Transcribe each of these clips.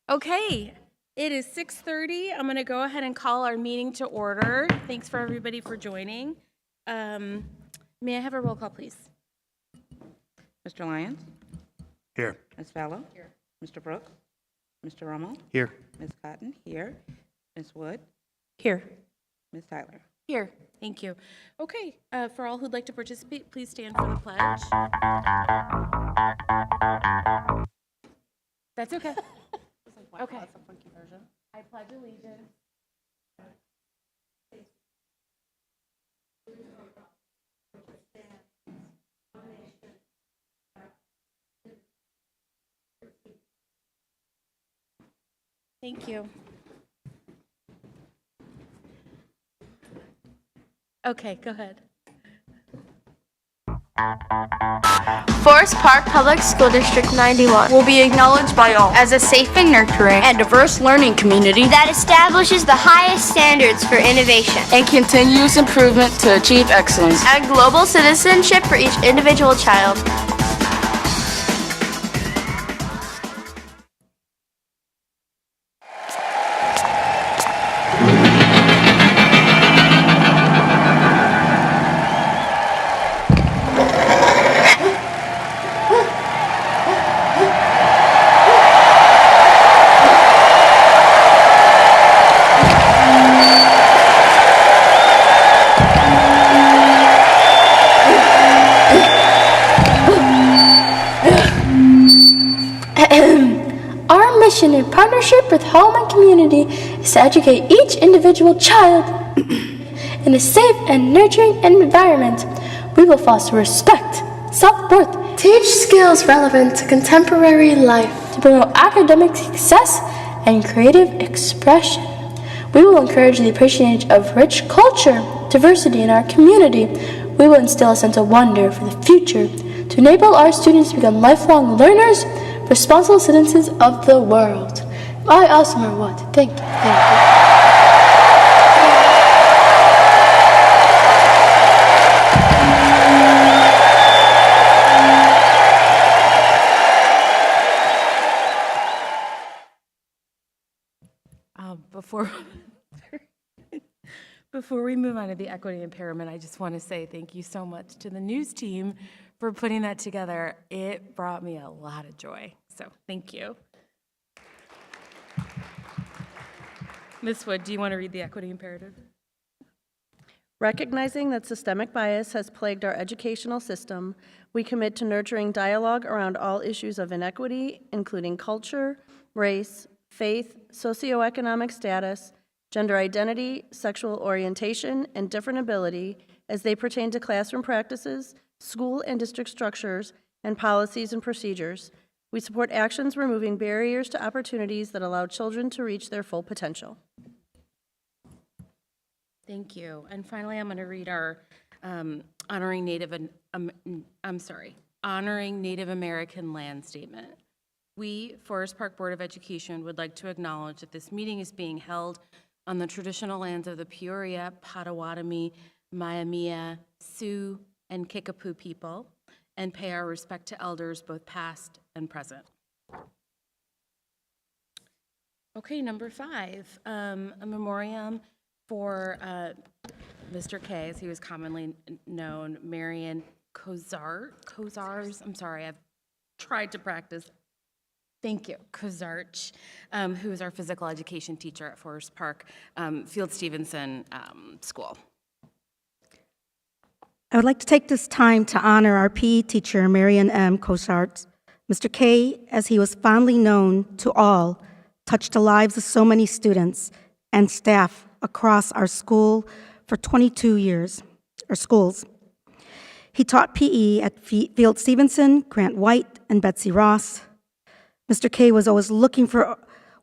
Okay, it is 6:30. I'm going to go ahead and call our meeting to order. Thanks for everybody for joining. May I have a roll call, please? Mr. Lyons? Here. Ms. Fallow? Here. Mr. Brooks? Mr. Rummel? Here. Ms. Cotton? Here. Ms. Wood? Here. Ms. Tyler? Here, thank you. Okay, for all who'd like to participate, please stand for the pledge. That's okay. Okay. That's a funky version. I pledge allegiance. Thank you. Okay, go ahead. Forest Park Public School District 91 will be acknowledged by all as a safe and nurturing and diverse learning community that establishes the highest standards for innovation and continuous improvement to achieve excellence and global citizenship for each individual child. Our mission in partnership with home and community is to educate each individual child in a safe and nurturing environment. We will foster respect, self-worth, teach skills relevant to contemporary life, to promote academic success and creative expression. We will encourage the appreciation of rich culture, diversity in our community. We will instill a sense of wonder for the future to enable our students to become lifelong learners, responsible citizens of the world. I also remember what. Thank you. Before we move on to the equity impairment, I just want to say thank you so much to the news team for putting that together. It brought me a lot of joy, so thank you. Ms. Wood, do you want to read the equity imperative? Recognizing that systemic bias has plagued our educational system, we commit to nurturing dialogue around all issues of inequity, including culture, race, faith, socioeconomic status, gender identity, sexual orientation, and different ability as they pertain to classroom practices, school and district structures, and policies and procedures. We support actions removing barriers to opportunities that allow children to reach their full potential. Thank you. And finally, I'm going to read our honoring Native American land statement. We, Forest Park Board of Education, would like to acknowledge that this meeting is being held on the traditional lands of the Peoria, Potawatomi, Maiamia, Sioux, and Kickapoo people, and pay our respect to elders both past and present. Okay, number 5, a memoriam for Mr. K, as he was commonly known, Marion Kozars. I'm sorry, I've tried to practice. Thank you, Kozarch, who is our physical education teacher at Forest Park Field Stevenson School. I would like to take this time to honor our PE teacher, Marion M. Kozarch. Mr. K, as he was fondly known to all, touched the lives of so many students and staff across our school for 22 years, or schools. He taught PE at Field Stevenson, Grant White, and Betsy Ross. Mr. K was always looking for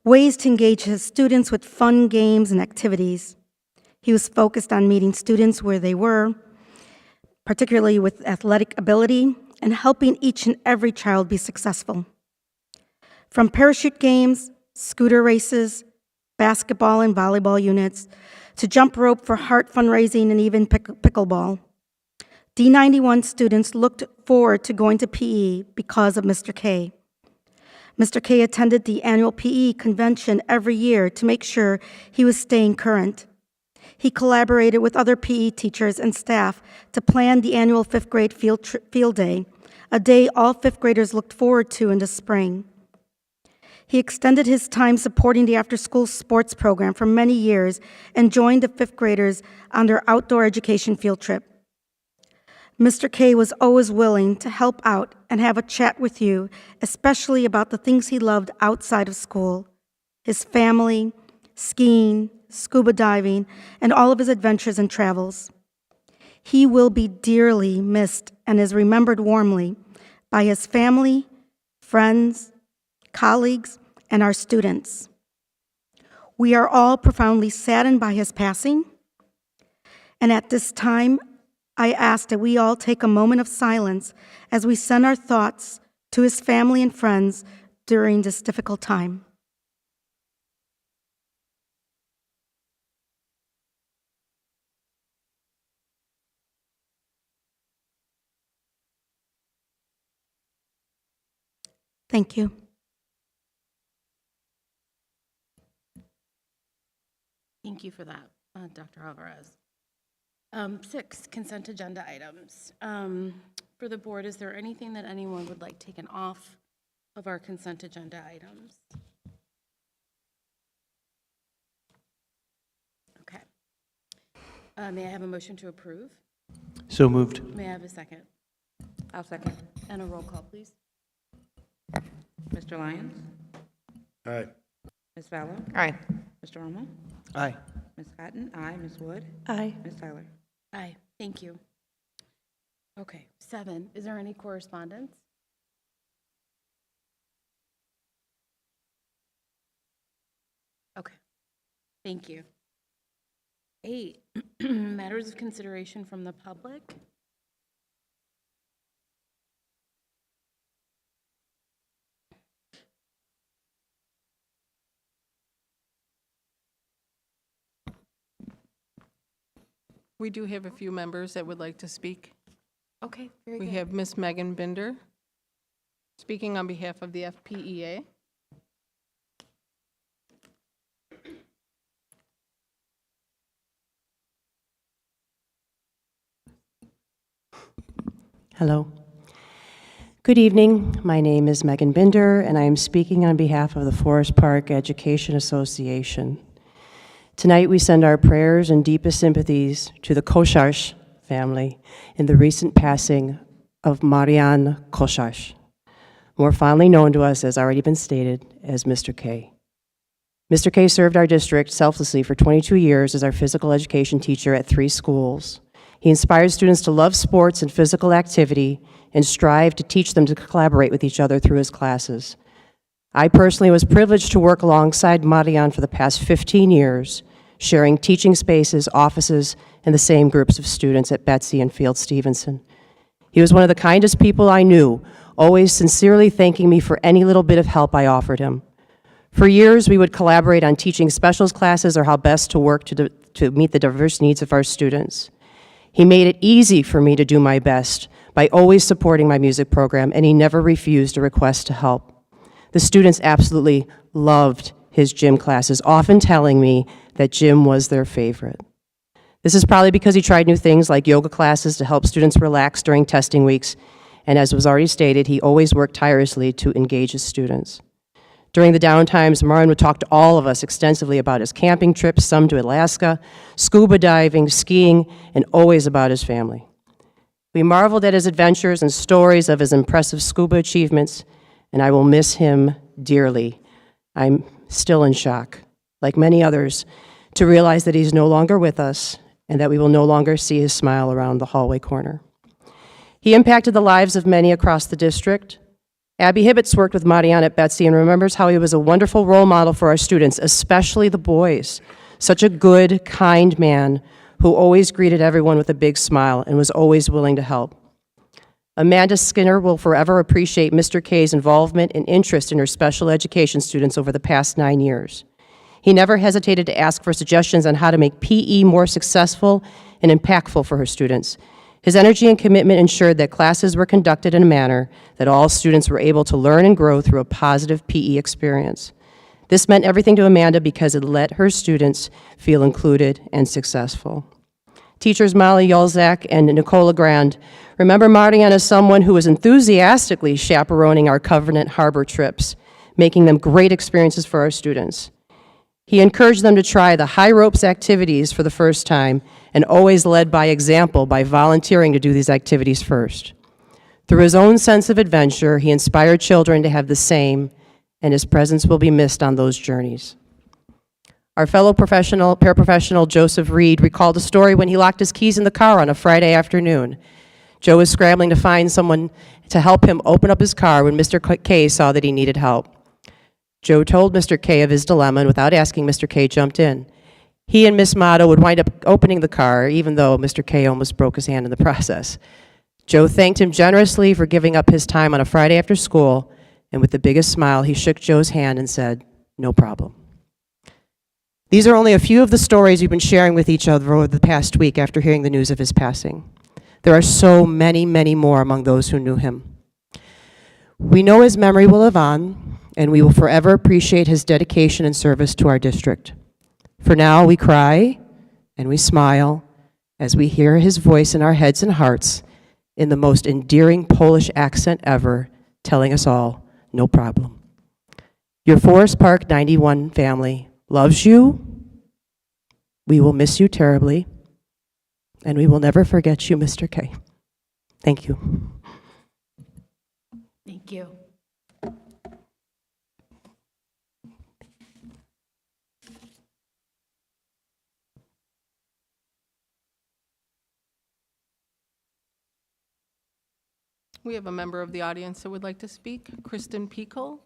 ways to engage his students with fun games and activities. He was focused on meeting students where they were, particularly with athletic ability, and helping each and every child be successful. From parachute games, scooter races, basketball and volleyball units, to jump rope for heart fundraising and even pickleball. D91 students looked forward to going to PE because of Mr. K. Mr. K attended the annual PE convention every year to make sure he was staying current. He collaborated with other PE teachers and staff to plan the annual fifth grade field day, a day all fifth graders looked forward to in the spring. He extended his time supporting the after-school sports program for many years and joined the fifth graders on their outdoor education field trip. Mr. K was always willing to help out and have a chat with you, especially about the things he loved outside of school, his family, skiing, scuba diving, and all of his adventures and travels. He will be dearly missed and is remembered warmly by his family, friends, colleagues, and our students. We are all profoundly saddened by his passing, and at this time, I ask that we all take a moment of silence as we send our thoughts to his family and friends during this difficult time. Thank you. Thank you for that, Dr. Alvarez. 6, consent agenda items. For the board, is there anything that anyone would like taken off of our consent agenda items? Okay. May I have a motion to approve? So moved. May I have a second? I'll second. And a roll call, please. Mr. Lyons? Aye. Ms. Fowler? Aye. Mr. Rommel? Aye. Ms. Cotton? Aye. Ms. Wood? Aye. Ms. Tyler? Aye, thank you. Okay, 7, is there any correspondence? Okay, thank you. 8, matters of consideration from the public. We do have a few members that would like to speak. Okay, very We good. have Miss Megan Binder speaking on behalf of the FPEA. Hello. Good evening. My name is Megan Binder, and I am speaking on behalf of the Forest Park Education Association. Tonight, we send our prayers and deepest sympathies to the Kosharsh family in the recent passing of Marian Kosharsh, more fondly known to us, as already been stated, as Mr. K. Mr. K served our district selflessly for 22 years as our physical education teacher at 3 schools. He inspired students to love sports and physical activity and strive to teach them to collaborate with each other through his classes. I personally was privileged to work alongside Marian for the past 15 years, sharing teaching spaces, offices, and the same groups of students at Betsy and Field Stevenson. He was one of the kindest people I knew, always sincerely thanking me for any little bit of help I offered him. For years, we would collaborate on teaching specials classes or how best to work to meet the diverse needs of our students. He made it easy for me to do my best by always supporting my music program, and he never refused a request to help. The students absolutely loved his gym classes, often telling me that gym was their favorite. This is probably because he tried new things like yoga classes to help students relax during testing weeks, and as was already stated, he always worked tirelessly to engage his students. During the downtimes, Marian would talk to all of us extensively about his camping trips, some to Alaska, scuba diving, skiing, and always about his family. We marveled at his adventures and stories of his impressive scuba achievements, and I will miss him dearly. I'm still in shock, like many others, to realize that he's no longer with us and that we will no longer see his smile around the hallway corner. He impacted the lives of many across the district. Abby Hibbets worked with Marian at Betsy and remembers how he was a wonderful role model for our students, especially the boys. Such a good, kind man who always greeted everyone with a big smile and was always willing to help. Amanda Skinner will forever appreciate Mr. K's involvement and interest in her special education students over the past 9 years. He never hesitated to ask for suggestions on how to make PE more successful and impactful for her students. His energy and commitment ensured that classes were conducted in a manner that all students were able to learn and grow through a positive PE experience. This meant everything to Amanda because it let her students feel included and successful. Teachers Molly Yolzak and Nicola Grand remember Marian as someone who was enthusiastically chaperoning our Covenant Harbor trips, making them great experiences for our students. He encouraged them to try the high ropes activities for the first time and always led by example by volunteering to do these activities first. Through his own sense of adventure, he inspired children to have the same, and his presence will be missed on those journeys. Our fellow paraprofessional Joseph Reed recalled a story when he locked his keys in the car on a Friday afternoon. Joe was scrambling to find someone to help him open up his car when Mr. K saw that he needed help. Joe told Mr. K of his dilemma, and without asking, Mr. K jumped in. He and Miss Motto would wind up opening the car, even though Mr. K almost broke his hand in the process. Joe thanked him generously for giving up his time on a Friday after school, and with the biggest smile, he shook Joe's hand and said, "No problem." These are only a few of the stories we've been sharing with each other over the past week after hearing the news of his passing. There are so many, many more among those who knew him. We know his memory will live on, and we will forever appreciate his dedication and service to our district. For now, we cry and we smile as we hear his voice in our heads and hearts in the most endearing Polish accent ever, telling us all, "No problem." Your Forest Park 91 family loves you. We will miss you terribly, and we will never forget you, Mr. K. Thank you. Thank you. We have a member of the audience that would like to speak, Kristen Pico.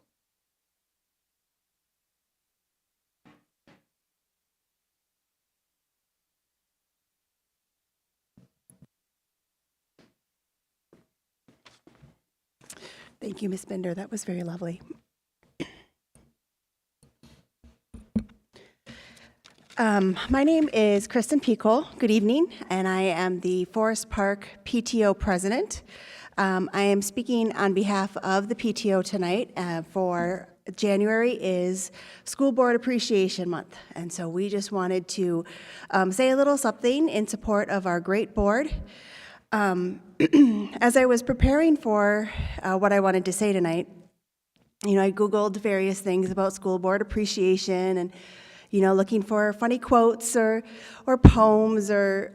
Thank you, Ms. Bender. That was very lovely. My name is Kristen Pico. Good evening, and I am the Forest Park PTO president. I am speaking on behalf of the PTO tonight for January is School Board Appreciation Month, and so we just wanted to say a little something in support of our great board. As I was preparing for what I wanted to say tonight, I Googled various things about school board appreciation and, looking for funny quotes or poems or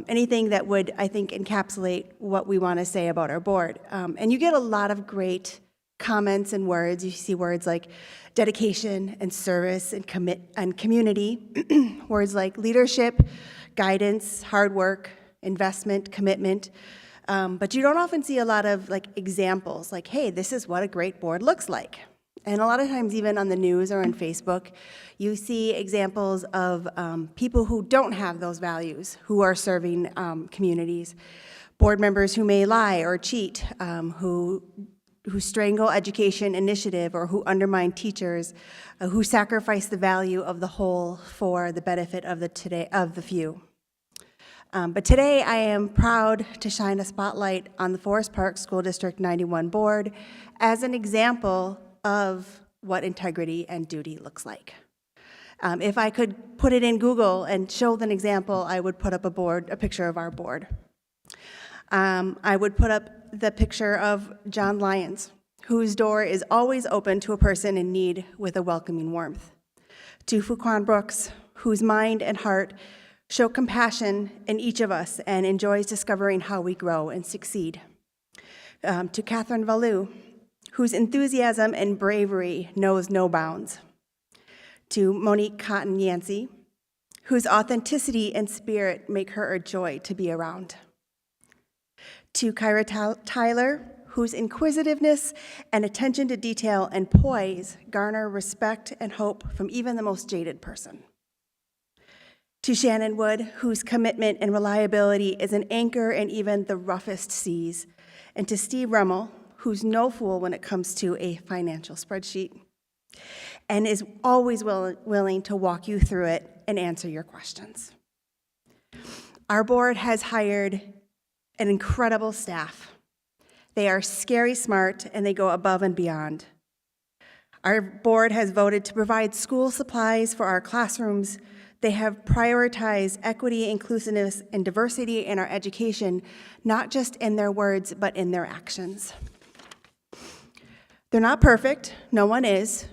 anything that would, I think, encapsulate what we want to say about our board. And you get a lot of great comments and words. You see words like dedication and service and commit and community, words like leadership, guidance, hard work, investment, commitment, but you don't often see a lot of examples like, hey, this is what a great board looks like. And a lot of times even on the news or on Facebook, you see examples of people who don't have those values, who are serving communities, board members who may lie or cheat, who strangle education initiative or who undermine teachers, who sacrifice the value of the whole for the benefit of the few. But today I am proud to shine a spotlight on the Forest Park School District 91 board as an example of what integrity and duty looks like. If I could put it in Google and show an example, I would put up a picture of our board. I would put up the picture of John Lyons, whose door is always open to a person in need with a welcoming warmth. To Fuquan Brooks, whose mind and heart show compassion in each of us and enjoys discovering how we grow and succeed. To Catherine Valou, whose enthusiasm and bravery knows no bounds. To Monique Cotton Yancey, whose authenticity and spirit make her a joy to be around. To Kyra Tyler, whose inquisitiveness and attention to detail and poise garner respect and hope from even the most jaded person. To Shannon Wood, whose commitment and reliability is an anchor in even the roughest seas. And to Steve Rummel, who's no fool when it comes to a financial spreadsheet and is always willing to walk you through it and answer your questions. Our board has hired an incredible staff. They are scary smart, and they go above and beyond. Our board has voted to provide school supplies for our classrooms. They have prioritized equity, inclusiveness, and diversity in our education, not just in their words, but in their actions. They're not perfect, no one is,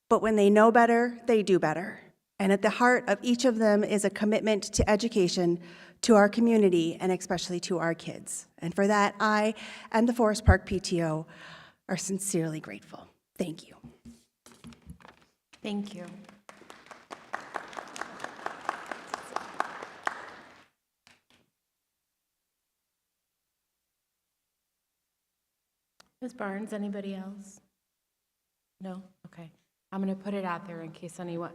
but when they know better, they do better. And at the heart of each of them is a commitment to education, to our community, and especially to our kids. And for that, I and the Forest Park PTO are sincerely grateful. Thank you. Thank you. Ms. Barnes, anybody else? No? Okay. I'm going to put it out there in case anyone.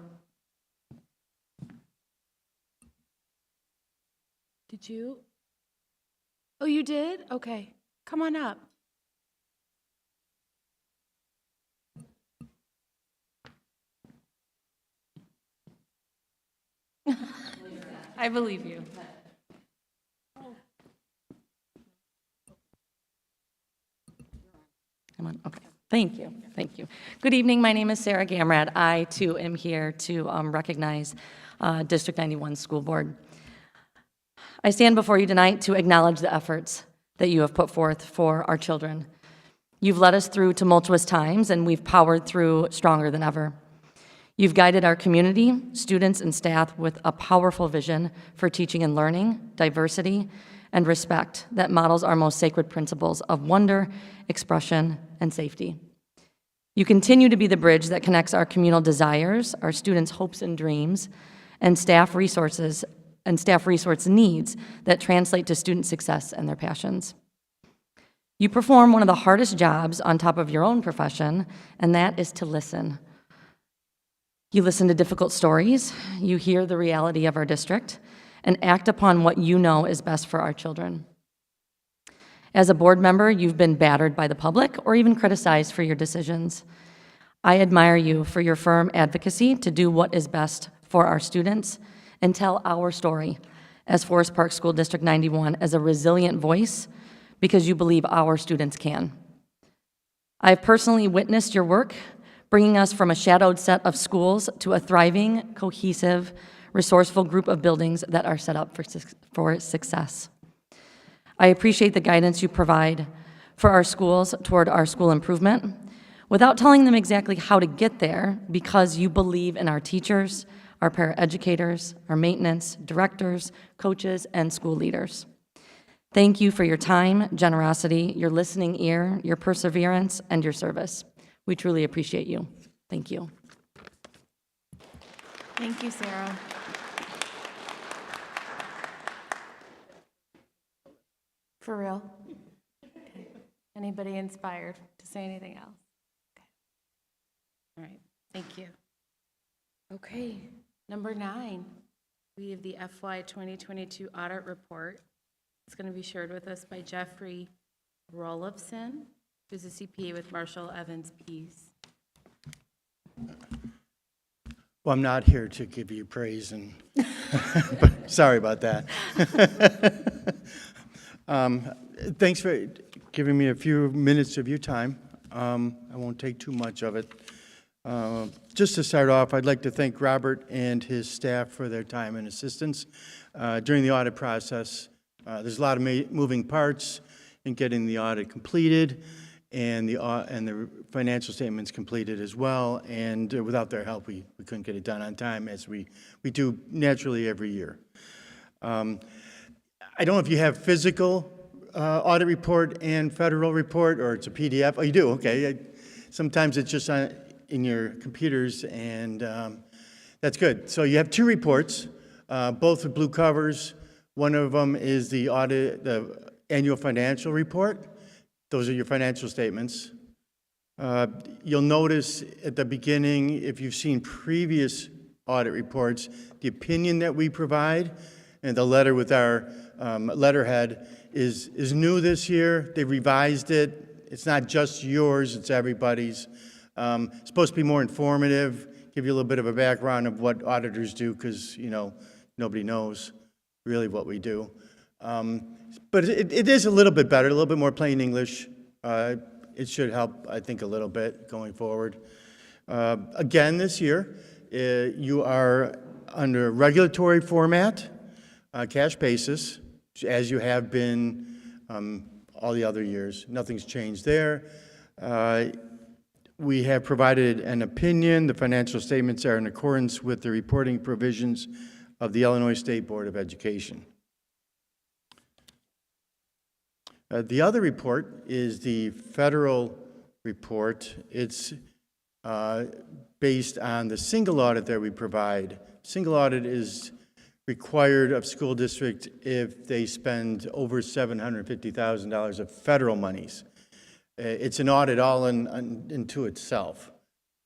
Did you? Oh, you did? Okay. Come on up. I believe you. Come on, okay. Thank you, thank you. Good evening, my name is Sarah Gamrad. I too am here to recognize District 91 School Board. I stand before you tonight to acknowledge the efforts that you have put forth for our children. You've led us through tumultuous times, and we've powered through stronger than ever. You've guided our community, students, and staff with a powerful vision for teaching and learning, diversity, and respect that models our most sacred principles of wonder, expression, and safety. You continue to be the bridge that connects our communal desires, our students' hopes and dreams, and staff resource needs that translate to student success and their passions. You perform one of the hardest jobs on top of your own profession, and that is to listen. You listen to difficult stories, you hear the reality of our district, and act upon what you know is best for our children. As a board member, you've been battered by the public or even criticized for your decisions. I admire you for your firm advocacy to do what is best for our students and tell our story as Forest Park School District 91 as a resilient voice because you believe our students can. I've personally witnessed your work, bringing us from a shadowed set of schools to a thriving, cohesive, resourceful group of buildings that are set up for success. I appreciate the guidance you provide for our schools toward our school improvement without telling them exactly how to get there because you believe in our teachers, our paraeducators, our maintenance, directors, coaches, and school leaders. Thank you for your time, generosity, your listening ear, your perseverance, and your service. We truly appreciate you. Thank you. Thank you, Sarah. For real? Okay. Anybody inspired to say anything else? Okay. All right, thank you. Okay, number 9, we have the FY 2022 audit report. It's going to be shared with us by Jeffrey Rolofson, who's a CPA with Marshall Evans Pease. Well, I'm not here to give you praise, and but sorry about that. Thanks for giving me a few minutes of your time. I won't take too much of it. Just to start off, I'd like to thank Robert and his staff for their time and assistance during the audit process. There's a lot of moving parts in getting the audit completed and the financial statements completed as well, and without their help, we couldn't get it done on time, as we do naturally every year. I don't know if you have physical audit report and federal report, or it's a PDF. Oh, you do? Okay. Sometimes it's just in your computers, and that's good. So you have 2 reports, both with blue covers. One of them is the annual financial report. Those are your financial statements. You'll notice at the beginning, if you've seen previous audit reports, the opinion that we provide and the letter with our letterhead is new this year. They revised it. It's not just yours, it's everybody's. It's supposed to be more informative, give you a little bit of a background of what auditors do, because, you know, nobody knows really what we do. But it is a little bit better, a little bit more plain English. It should help, I think, a little bit going forward. Again, this year, you are under regulatory format, cash basis, as you have been all the other years. Nothing's changed there. We have provided an opinion. The financial statements are in accordance with the reporting provisions of the Illinois State Board of Education. The other report is the federal report. It's based on the single audit that we provide. Single audit is required of school district if they spend over $750,000 of federal monies. It's an audit all into itself.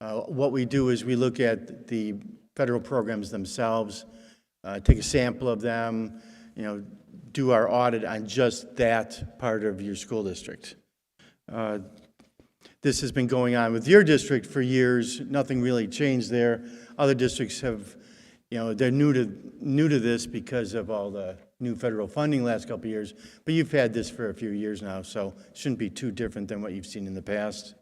What we do is we look at the federal programs themselves, take a sample of them, do our audit on just that part of your school district. This has been going on with your district for years. Nothing really changed there. Other districts have, they're new to this because of all the new federal funding last couple of years. But you've had this for a few years now, so it shouldn't be too different than what you've seen in the past.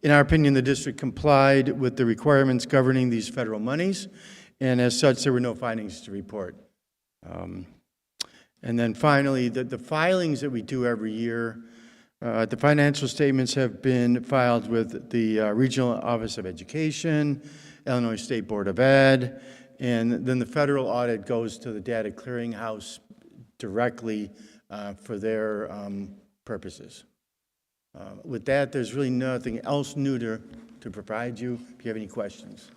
In our opinion, the district complied with the requirements governing these federal monies, and as such, there were no findings to report. And then finally, the filings that we do every year, the financial statements have been filed with the Regional Office of Education, Illinois State Board of Ed, and then the federal audit goes to the Data Clearinghouse directly for their purposes. With that, there's really nothing else new to provide you. If you have any questions.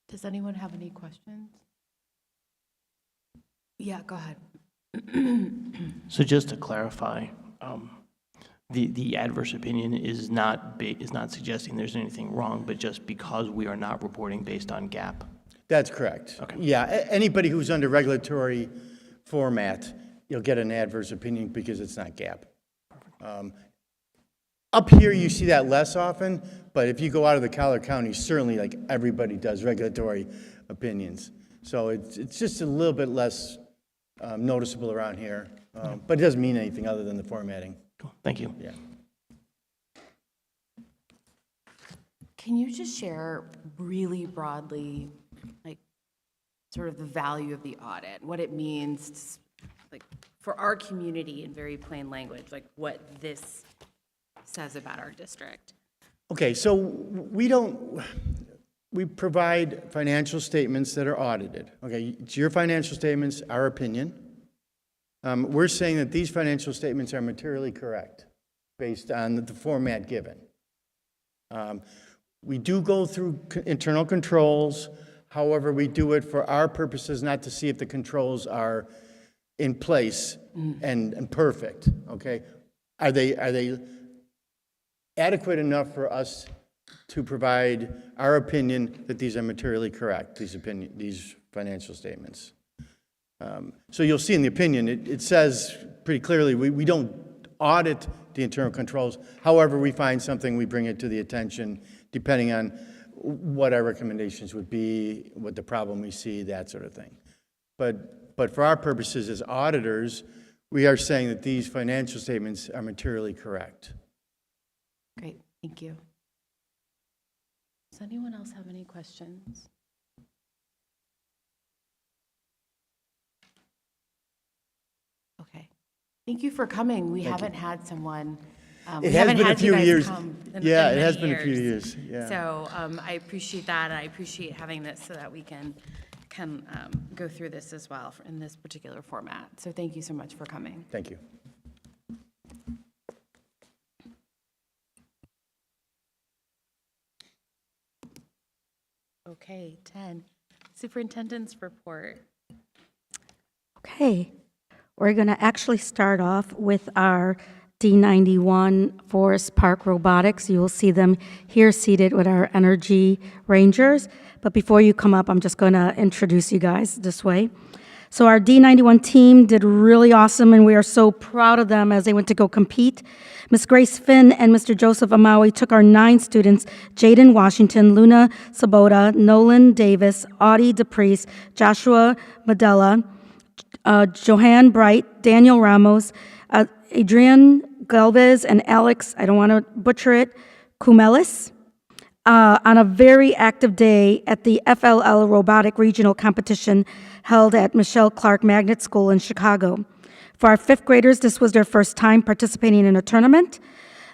Does anyone have any questions? Yeah, go ahead. So just to clarify, the adverse opinion is not suggesting there's anything wrong, but just because we are not reporting based on GAAP. That's correct. Okay. Yeah, anybody who's under regulatory format, you'll get an adverse opinion because it's not GAAP. Up here, you see that less often, but if you go out of the Collier County, certainly like everybody does regulatory opinions. So it's just a little bit less noticeable around here, but it doesn't mean anything other than the formatting. Cool. Thank you. Yeah. Can you just share really broadly, like, sort of the value of the audit, what it means, like, for our community in very plain language, like what this says about our district? Okay, so we provide financial statements that are audited. Okay, it's your financial statements, our opinion. We're saying that these financial statements are materially correct based on the format given. We do go through internal controls. However, we do it for our purposes, not to see if the controls are in place and perfect. Okay, are they adequate enough for us to provide our opinion that these are materially correct, these financial statements. So you'll see in the opinion, it says pretty clearly, we don't audit the internal controls. However, we find something, we bring it to the attention, depending on what our recommendations would be, what the problem we see, that sort of thing. But for our purposes as auditors, we are saying that these financial statements are materially correct. Great, thank you. Does anyone else have any questions? Okay, thank you for coming. We haven't had someone. It has been a few years. Yeah, it has many been a few years. Yeah. So I appreciate that, and I appreciate having this so that we can go through this as well in this particular format. So thank you so much for coming. Thank you. Okay, 10, superintendent's report. Okay, we're going to actually start off with our D91 Forest Park Robotics. You will see them here seated with our Energy Rangers. But before you come up, I'm just going to introduce you guys this way. So our D91 team did really awesome, and we are so proud of them as they went to go compete. Ms. Grace Finn and Mr. Joseph Amawi took our 9 students, Jaden Washington, Luna Sabota, Nolan Davis, Audie DePriest, Joshua Medella, Johann Bright, Daniel Ramos, Adrian Galvez, and Alex, I don't want to butcher it, Kumelis, on a very active day at the FLL Robotic Regional Competition held at Michelle Clark Magnet School in Chicago. For our 5th graders, this was their first time participating in a tournament.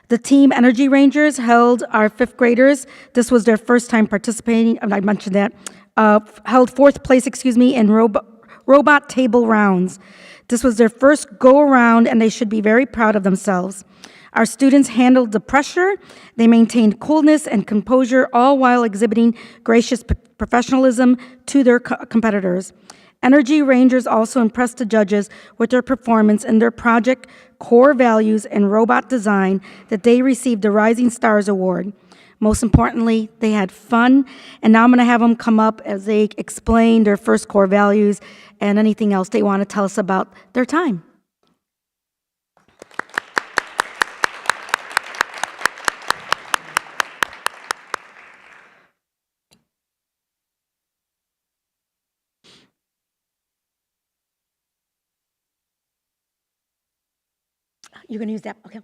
The Team Energy Rangers held our 5th graders. This was their first time participating, I mentioned that, held 4th place, in robot table rounds. This was their first go-around, and they should be very proud of themselves. Our students handled the pressure. They maintained coolness and composure, all while exhibiting gracious professionalism to their competitors. Energy Rangers also impressed the judges with their performance in their project core values and robot design that they received the Rising Stars Award. Most importantly, they had fun, and now I'm going to have them come up as they explain their first core values and anything else they want to tell us about their time. You're going to use that, okay.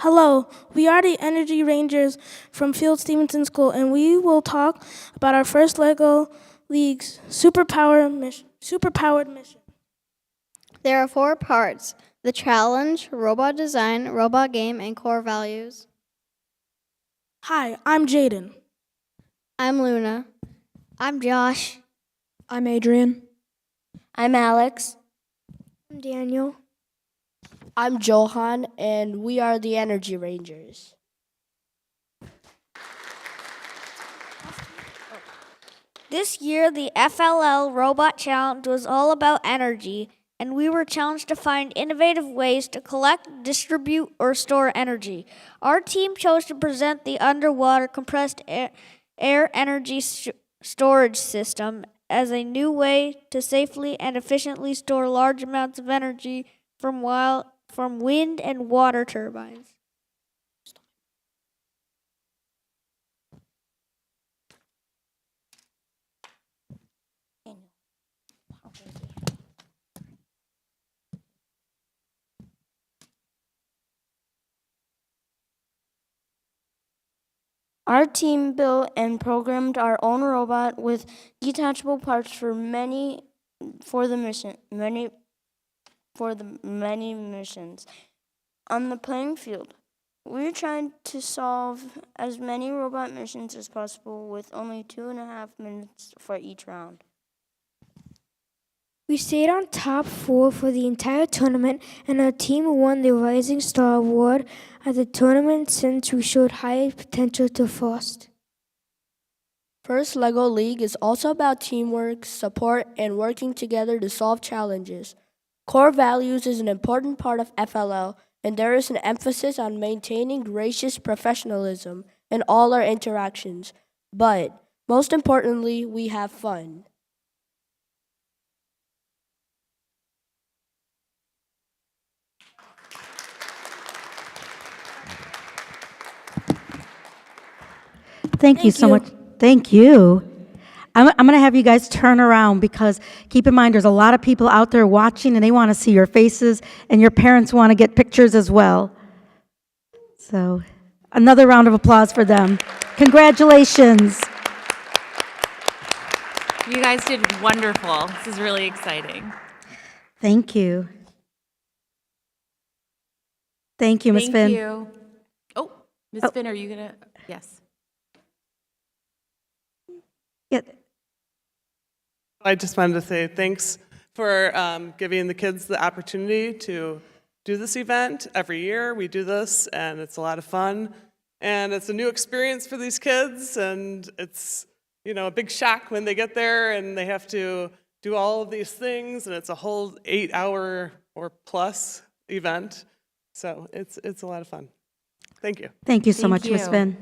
Hello, we are the Energy Rangers from Field Stevenson School, and we will talk about our first LEGO League's superpowered mission. There are 4 parts: the challenge, robot design, robot game, and core values. Hi, I'm Jaden. I'm Luna. I'm Josh. I'm Adrian. I'm Alex. I'm Daniel. I'm Johan, and we are the Energy Rangers. This year, the FLL Robot Challenge was all about energy, and we were challenged to find innovative ways to collect, distribute, or store energy. Our team chose to present the underwater compressed air energy storage system as a new way to safely and efficiently store large amounts of energy from wind and water turbines. Our team built and programmed our own robot with detachable parts for many missions. On the playing field, we tried to solve as many robot missions as possible with only 2.5 minutes for each round. We stayed on top 4 for the entire tournament, and our team won the Rising Star Award at the tournament since we showed high potential to FOST. First LEGO League is also about teamwork, support, and working together to solve challenges. Core values is an important part of FLL, and there is an emphasis on maintaining gracious professionalism in all our interactions. But most importantly, we have fun. Thank you so much. Thank you. I'm going to have you guys turn around because keep in mind there's a lot of people out there watching and they want to see your faces and your parents want to get pictures as well. So another round of applause for them. Congratulations. You guys did wonderful. This is really exciting. Thank you. Thank you, Ms. Finn. Thank you. Oh, Ms. Finn, are you going to? Yes. Yeah. I just wanted to say thanks for giving the kids the opportunity to do this event. Every year we do this, and it's a lot of fun. And it's a new experience for these kids, and it's, you know, a big shock when they get there and they have to do all of these things, and it's a whole 8-hour or plus event. So it's a lot of fun. Thank you. Thank you so much, Ms. Finn.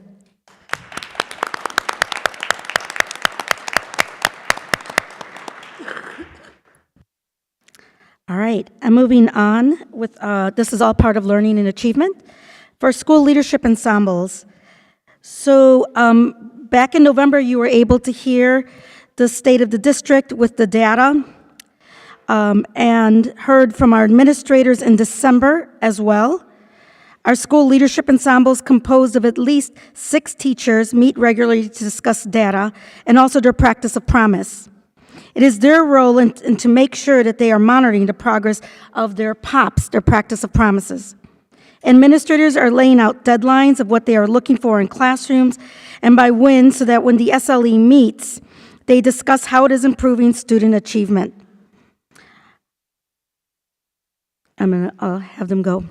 All right, I'm moving on with, this is all part of learning and achievement for school leadership ensembles. So back in November, you were able to hear the state of the district with the data and heard from our administrators in December as well. Our school leadership ensembles, composed of at least 6 teachers, meet regularly to discuss data and also their practice of promise. It is their role and to make sure that they are monitoring the progress of their POPs, their practice of promises. Administrators are laying out deadlines of what they are looking for in classrooms and by when, so that when the SLE meets, they discuss how it is improving student achievement. I'll have them go.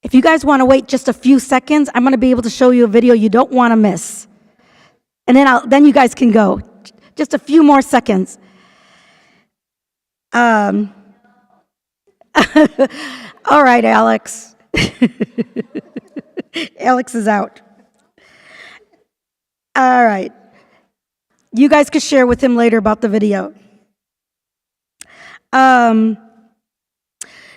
If you guys want to wait just a few seconds, I'm going to be able to show you a video you don't want to miss. And then you guys can go. Just a few more seconds. All right, Alex. Alex is out. All right. You guys could share with him later about the video.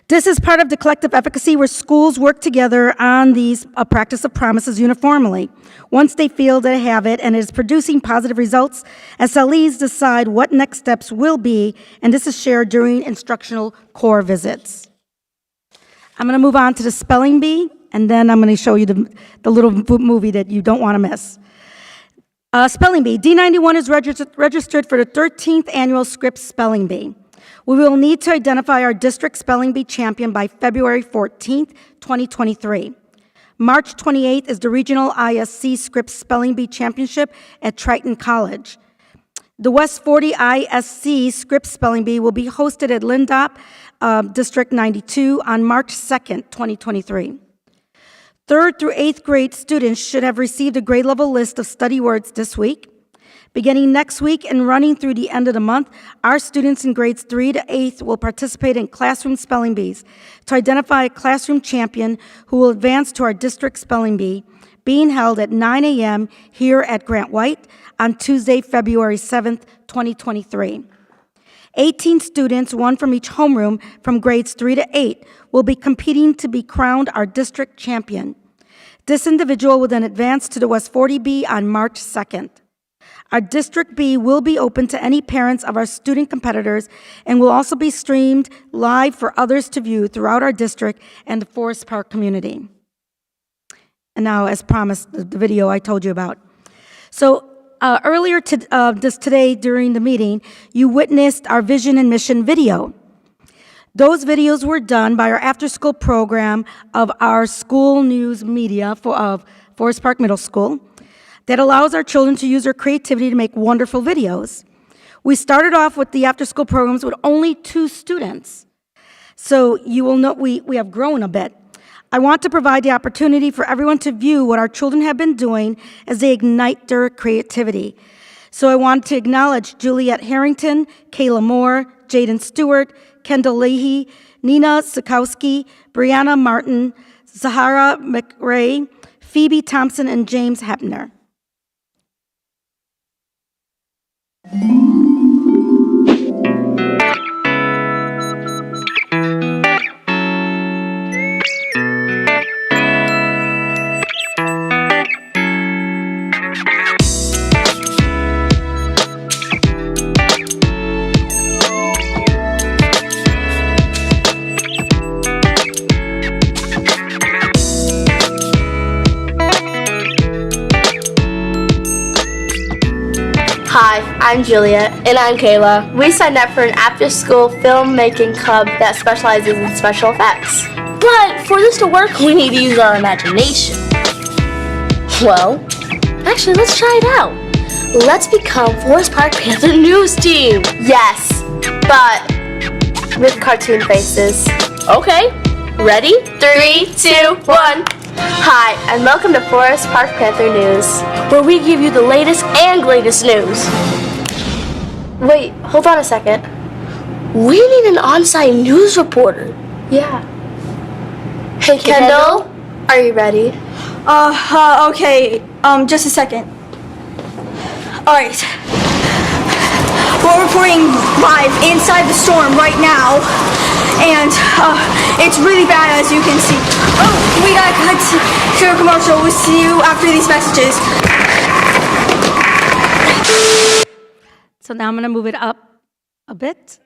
This is part of the collective efficacy where schools work together on these practice of promises uniformly. Once they feel they have it and it is producing positive results, SLEs decide what next steps will be, and this is shared during instructional core visits. I'm going to move on to the spelling bee, and then I'm going to show you the little movie that you don't want to miss. Spelling bee. D91 is registered for the 13th annual Scripps Spelling Bee. We will need to identify our district spelling bee champion by February 14th, 2023. March 28th is the regional ISC Scripps Spelling Bee Championship at Triton College. The West 40 ISC Scripps Spelling Bee will be hosted at Lindop, District 92 on March 2nd, 2023. 3rd through 8th grade students should have received a grade level list of study words this week. Beginning next week and running through the end of the month, our students in grades 3 to 8th will participate in classroom spelling bees to identify a classroom champion who will advance to our district spelling bee, being held at 9 a.m. here at Grant White on Tuesday, February 7th, 2023. 18 students, one from each homeroom from grades 3 to 8, will be competing to be crowned our district champion. This individual will then advance to the West 40 B on March 2nd. Our District B will be open to any parents of our student competitors and will also be streamed live for others to view throughout our district and the Forest Park community. And now, as promised, the video I told you about. So earlier today during the meeting, you witnessed our vision and mission video. Those videos were done by our after-school program of our school news media of Forest Park Middle School that allows our children to use their creativity to make wonderful videos. We started off with the after-school programs with only 2 students. So you will note we have grown a bit. I want to provide the opportunity for everyone to view what our children have been doing as they ignite their creativity. So I want to acknowledge Juliet Harrington, Kayla Moore, Jaden Stewart, Kendall Leahy, Nina Sikowski, Brianna Martin, Zahara McRae, Phoebe Thompson, and James Hepner. Hi, I'm Juliet. And I'm Kayla. We signed up for an after-school filmmaking club that specializes in special effects. But for this to work, we need to use our imagination. Well, actually, let's try it out. Let's become Forest Park Panther News Team. Yes, but with cartoon faces. Okay, ready? 3, 2, 1. Hi, and welcome to Forest Park Panther News, where we give you the latest and greatest news. Wait, hold on a second. We need an on-site news reporter. Yeah. Hey, Kendall, are you ready? Okay, just a second. All right. we're reporting live inside the storm right now, and it's really bad, as you can see. Oh, we gotta cut to a commercial. We'll see you after these messages. So now I'm going to move it up a bit.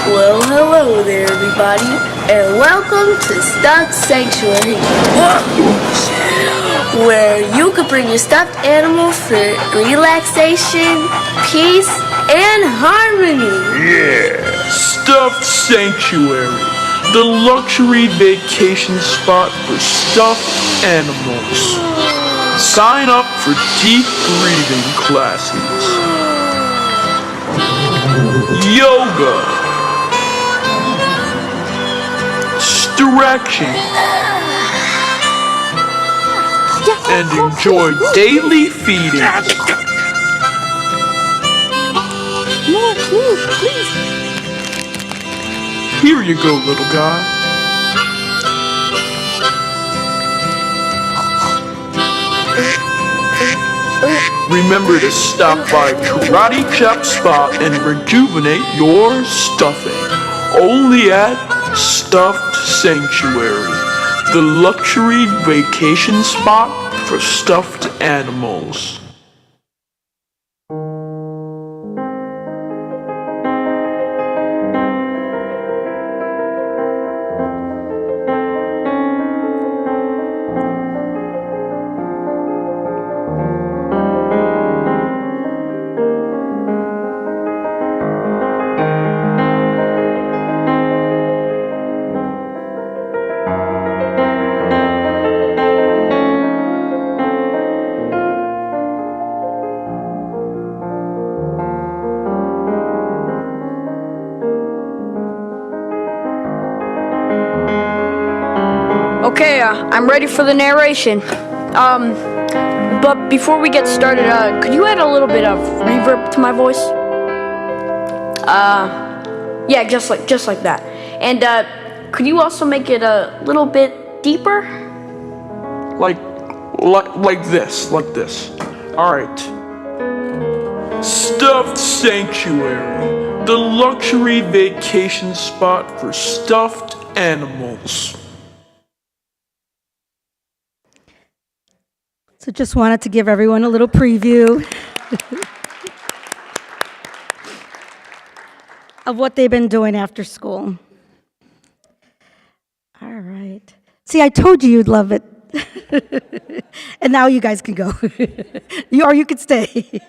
Well, hello there, everybody, and welcome to Stuffed Sanctuary, where you can bring your stuffed animals for relaxation, peace, and harmony. Yeah, Stuffed Sanctuary, the luxury vacation spot for stuffed animals. Sign up for deep breathing classes, yoga, stretching, and enjoy daily feeding. More, please. Here you go, little guy. Remember to stop by Karate Chop Spot and rejuvenate your stuffing. Only at Stuffed Sanctuary, the luxury vacation spot for stuffed animals. Okay, I'm ready for the narration. But before we get started, could you add a little bit of reverb to my voice? Yeah, just like that. And could you also make it a little bit deeper? Like this. All right. Stuffed Sanctuary, the luxury vacation spot for stuffed animals. So just wanted to give everyone a little preview of what they've been doing after school. All right. See, I told you'd love it. And now you guys can go. Or you could stay.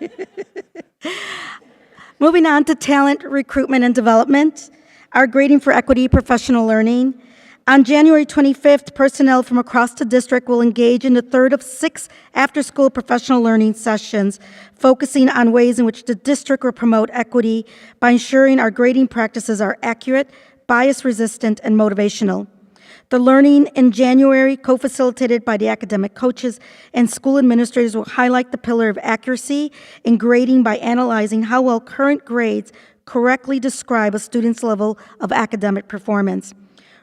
Moving on to talent recruitment and development, our grading for equity professional learning. On January 25th, personnel from across the district will engage in the third of 6 after-school professional learning sessions, focusing on ways in which the district will promote equity by ensuring our grading practices are accurate, bias-resistant, and motivational. The learning in January, co-facilitated by the academic coaches and school administrators, will highlight the pillar of accuracy in grading by analyzing how well current grades correctly describe a student's level of academic performance,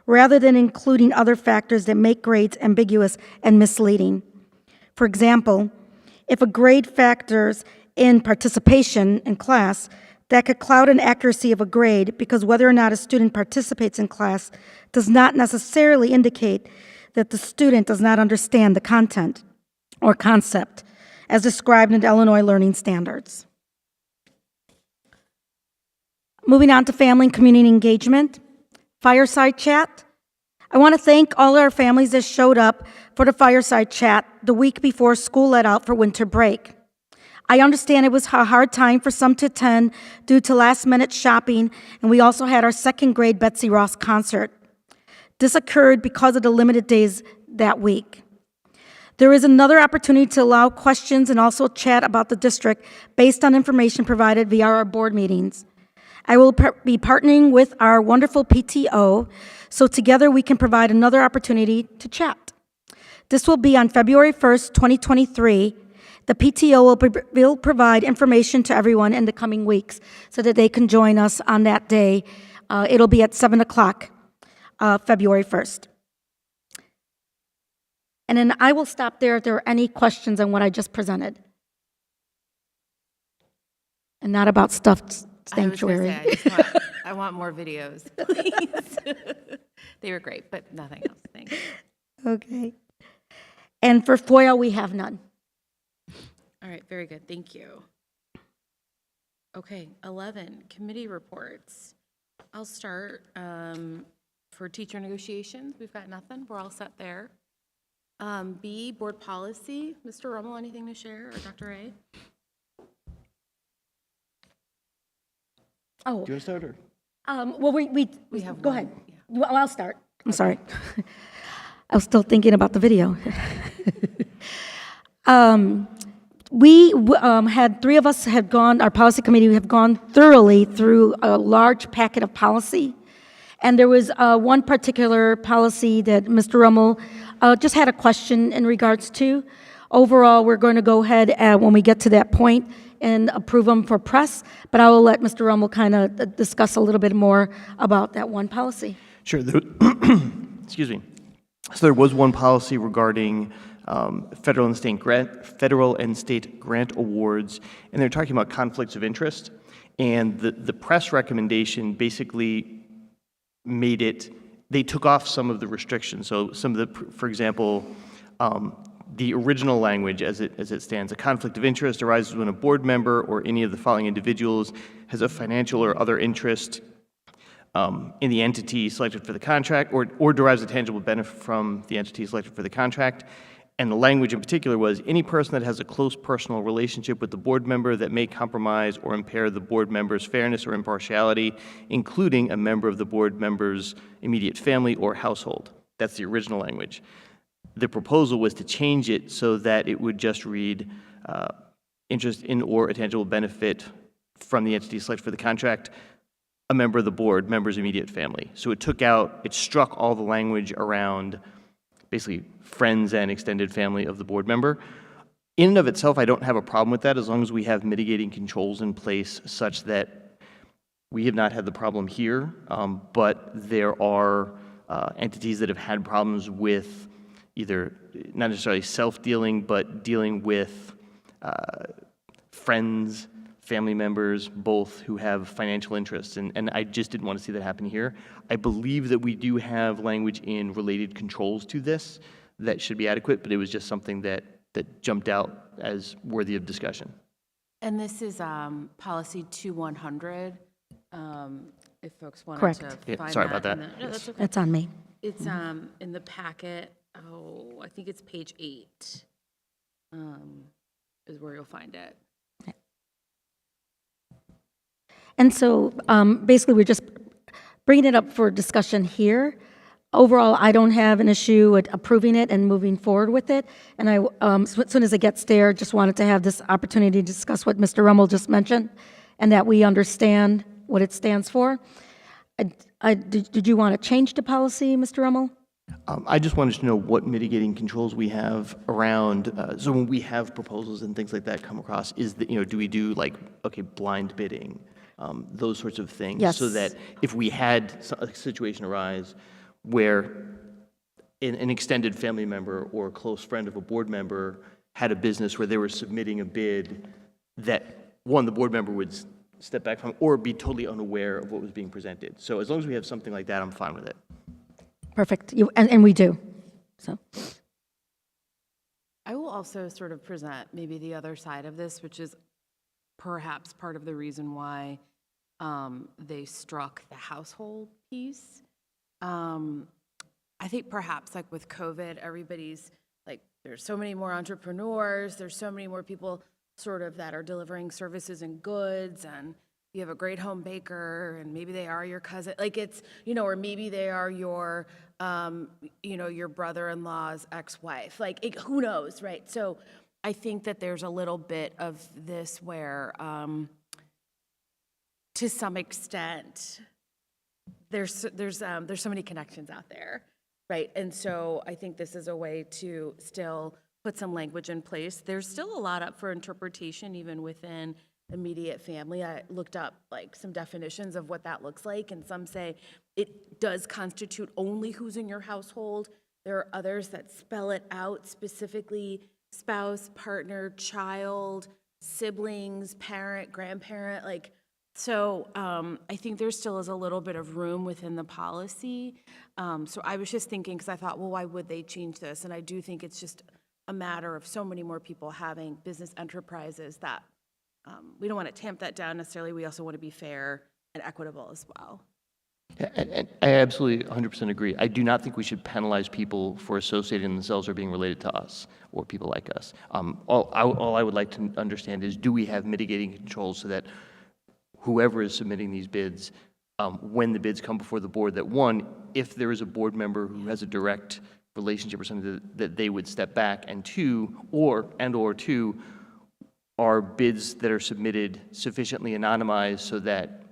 rather than including other factors that make grades ambiguous and misleading. For example, if a grade factors in participation in class, that could cloud an accuracy of a grade because whether or not a student participates in class does not necessarily indicate that the student does not understand the content or concept as described in the Illinois Learning Standards. Moving on to family and community engagement. Fireside chat. I want to thank all our families that showed up for the fireside chat the week before school let out for winter break. I understand it was a hard time for some to attend due to last-minute shopping, and we also had our second grade Betsy Ross concert. This occurred because of the limited days that week. There is another opportunity to allow questions and also chat about the district based on information provided via our board meetings. I will be partnering with our wonderful PTO, so together we can provide another opportunity to chat. This will be on February 1st, 2023. The PTO will provide information to everyone in the coming weeks so that they can join us on that day. It'll be at 7 o'clock. February 1st. And then I will stop there if there are any questions on what I just presented. And not about stuffed sanctuary. I was gonna say, I want more videos, please. They were great, but nothing else. Thanks. Okay. And for FOIA, we have none. All right, very good. Thank you. Okay, 11, committee reports. I'll start for teacher negotiations. We've got nothing. We're all set there. B, board policy. Mr. Rummel, anything to share, or Dr. A? Oh. Do you want to start, or? Well, we have go one. ahead. Well, I'll start. I'm sorry. I was still thinking about the video. We had, three of us had gone, our policy committee, we have gone thoroughly through a large packet of policy. And there was one particular policy that Mr. Rummel just had a question in regards to. Overall, we're going to go ahead when we get to that point and approve them for press, but I will let Mr. Rummel kind of discuss a little bit more about that one policy. Sure. Excuse me. So there was one policy regarding federal and state grant awards, and they're talking about conflicts of interest. And the press recommendation basically made it, they took off some of the restrictions. So some of the, for example, the original language as it stands, a conflict of interest arises when a board member or any of the following individuals has a financial or other interest in the entity selected for the contract or derives a tangible benefit from the entity selected for the contract. And the language in particular was any person that has a close personal relationship with the board member that may compromise or impair the board member's fairness or impartiality, including a member of the board member's immediate family or household. That's the original language. The proposal was to change it so that it would just read interest in or a tangible benefit from the entity selected for the contract, a member of the board, member's immediate family. So it struck all the language around basically friends and extended family of the board member. In and of itself, I don't have a problem with that as long as we have mitigating controls in place such that we have not had the problem here, but there are entities that have had problems with either not necessarily self-dealing, but dealing with friends, family members, both who have financial interests, and I just didn't want to see that happen here. I believe that we do have language in related controls to this that should be adequate, but it was just something that jumped out as worthy of discussion. And this is policy 2100, if folks wanted Correct. to find Sorry about that. No, that's okay. That's on me. It's in the packet. I think it's page 8 is where you'll find it. And so basically, we're just bringing it up for discussion here. Overall, I don't have an issue with approving it and moving forward with it. And as soon as it gets there, just wanted to have this opportunity to discuss what Mr. Rummel just mentioned and that we understand what it stands for. Did you want to change the policy, Mr. Rummel? I just wanted to know what mitigating controls we have around, so when we have proposals and things like that come across, do we do blind bidding, those sorts of things? Yes. So that if we had a situation arise where an extended family member or a close friend of a board member had a business where they were submitting a bid that, one, the board member would step back from or be totally unaware of what was being presented. So as long as we have something like that, I'm fine with it. Perfect. And we do. So. I will also sort of present maybe the other side of this, which is perhaps part of the reason why they struck the household piece. I think perhaps like with COVID, everybody's like, there's so many more entrepreneurs, there's so many more people sort of that are delivering services and goods, and you have a great home baker, and maybe they are your cousin, like it's, or maybe they are your, your brother-in-law's ex-wife, like who knows, right? So I think that there's a little bit of this where, to some extent, there's so many connections out there, right? And so I think this is a way to still put some language in place. There's still a lot up for interpretation, even within immediate family. I looked up like some definitions of what that looks like, and some say it does constitute only who's in your household. There are others that spell it out specifically: spouse, partner, child, siblings, parent, grandparent, like, so I think there still is a little bit of room within the policy. So I was just thinking, because I thought, well, why would they change this? And I do think it's just a matter of so many more people having business enterprises that we don't want to tamp that down necessarily. We also want to be fair and equitable as well. And I absolutely 100% agree. I do not think we should penalize people for associating themselves or being related to us or people like us. All I would like to understand is, do we have mitigating controls so that whoever is submitting these bids, when the bids come before the board, that one, if there is a board member who has a direct relationship or something, that they would step back, and two, or two, are bids that are submitted sufficiently anonymized so that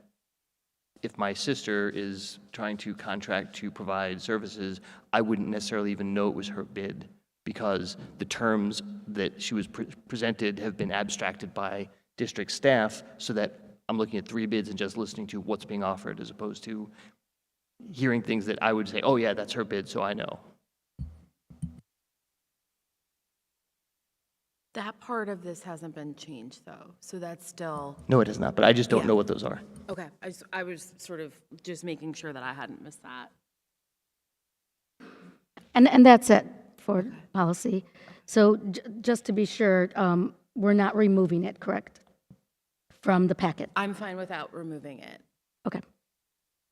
if my sister is trying to contract to provide services, I wouldn't necessarily even know it was her bid, because the terms that she was presented have been abstracted by district staff, so that I'm looking at 3 bids and just listening to what's being offered, as opposed to hearing things that I would say, oh yeah, that's her bid, so I know. That part of this hasn't been changed, though, so that's still. No, it is not, but I just don't know what those are. Okay, I was sort of just making sure that I hadn't missed that. And that's it for policy. So just to be sure, we're not removing it, correct? From the packet? I'm fine without removing it. Okay.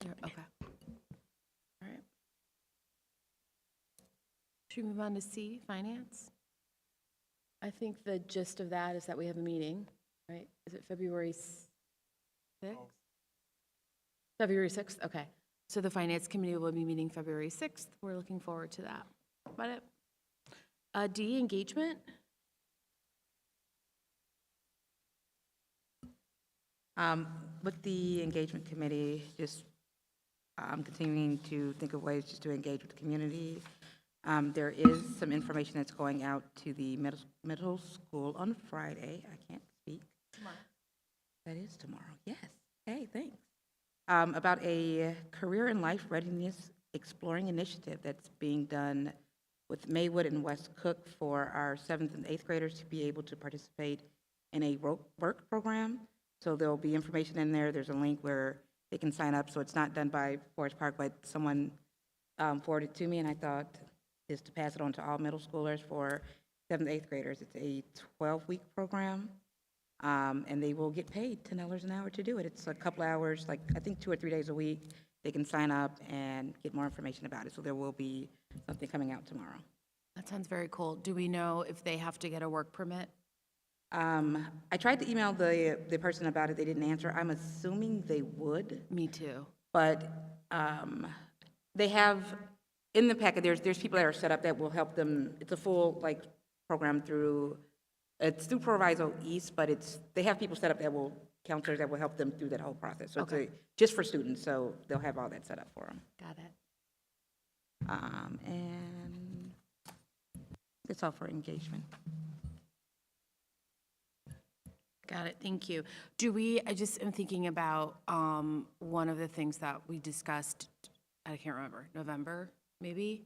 Okay. All right. Should we move on to C, finance? I think the gist of that is that we have a meeting, right? Is it February 6th? February 6th, okay. So the finance committee will be meeting February 6th. We're looking forward to that. About it. D, engagement. With the engagement committee, just continuing to think of ways just to engage with the community. There is some information that's going out to the middle school on Friday. I can't speak. Tomorrow. That is tomorrow, yes. Hey, thanks. About a career and life readiness exploring initiative that's being done with Maywood and West Cook for our 7th and 8th graders to be able to participate in a work program. So there'll be information in there. There's a link where they can sign up. So it's not done by Forest Park, but someone forwarded it to me, and I thought is to pass it on to all middle schoolers for 7th, 8th graders. It's a 12-week program, and they will get paid $10 an hour to do it. It's a couple hours, like I think 2 or 3 days a week. They can sign up and get more information about it. So there will be something coming out tomorrow. That sounds very cool. Do we know if they have to get a work permit? I tried to email the person about it. They didn't answer. I'm assuming they would. Me too. But they have, in the packet, there's people that are set up that will help them. It's a full program through Proviso East, but they have people set up that will, counselors that will help them through that whole process. So Okay. it's just for students, so they'll have all that set up for them. Got it. And it's all for engagement. Got it, thank you. I just am thinking about one of the things that we discussed, I can't remember, November, maybe?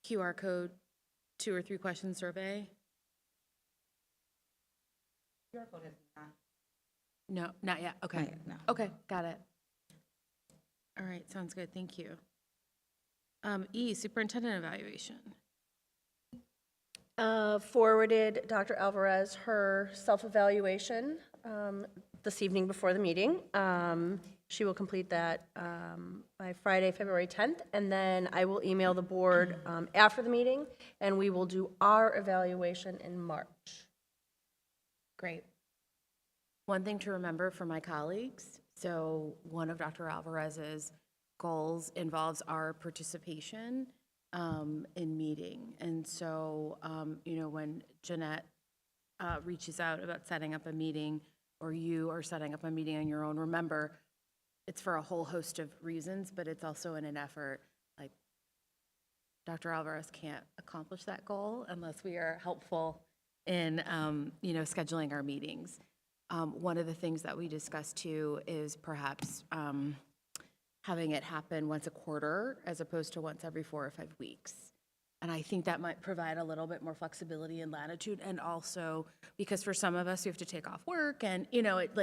QR code, 2 or 3 question survey? QR code is not. No, not yet, okay. Not yet, no. Okay, got it. All right, sounds good, thank you. E, superintendent evaluation. Forwarded Dr. Alvarez her self-evaluation this evening before the meeting. She will complete that by Friday, February 10th, and then I will email the board after the meeting, and we will do our evaluation in March. Great. One thing to remember for my colleagues, so one of Dr. Alvarez's goals involves our participation in meeting. And so, when Jeanette reaches out about setting up a meeting, or you are setting up a meeting on your own, remember, it's for a whole host of reasons, but it's also in an effort. Like, Dr. Alvarez can't accomplish that goal unless we are helpful in, scheduling our meetings. One of the things that we discussed too is perhaps having it happen once a quarter as opposed to once every 4 or 5 weeks. And I think that might provide a little bit more flexibility and latitude, and also because for some of us, we have to take off work, and you know, it's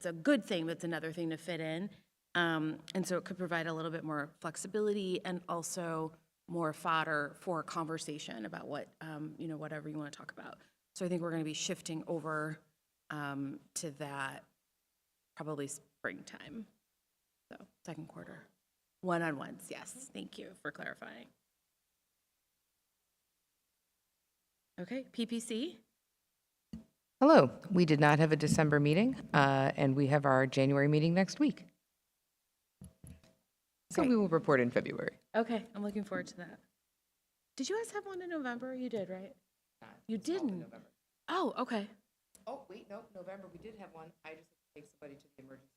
a good thing, but it's another thing to fit in. And so it could provide a little bit more flexibility and also more fodder for conversation about what, whatever you want to talk about. So I think we're going to be shifting over to that probably springtime. So second quarter. One-on-ones, yes. Thank you for clarifying. Okay, PPC? Hello. We did not have a December meeting, and we have our January meeting next week. So we will report in February. Okay, I'm looking forward to that. Did you guys have one in November? You did, right? You didn't? Oh, okay. Oh, wait, no, November, we did have one. I just take somebody to the emergency.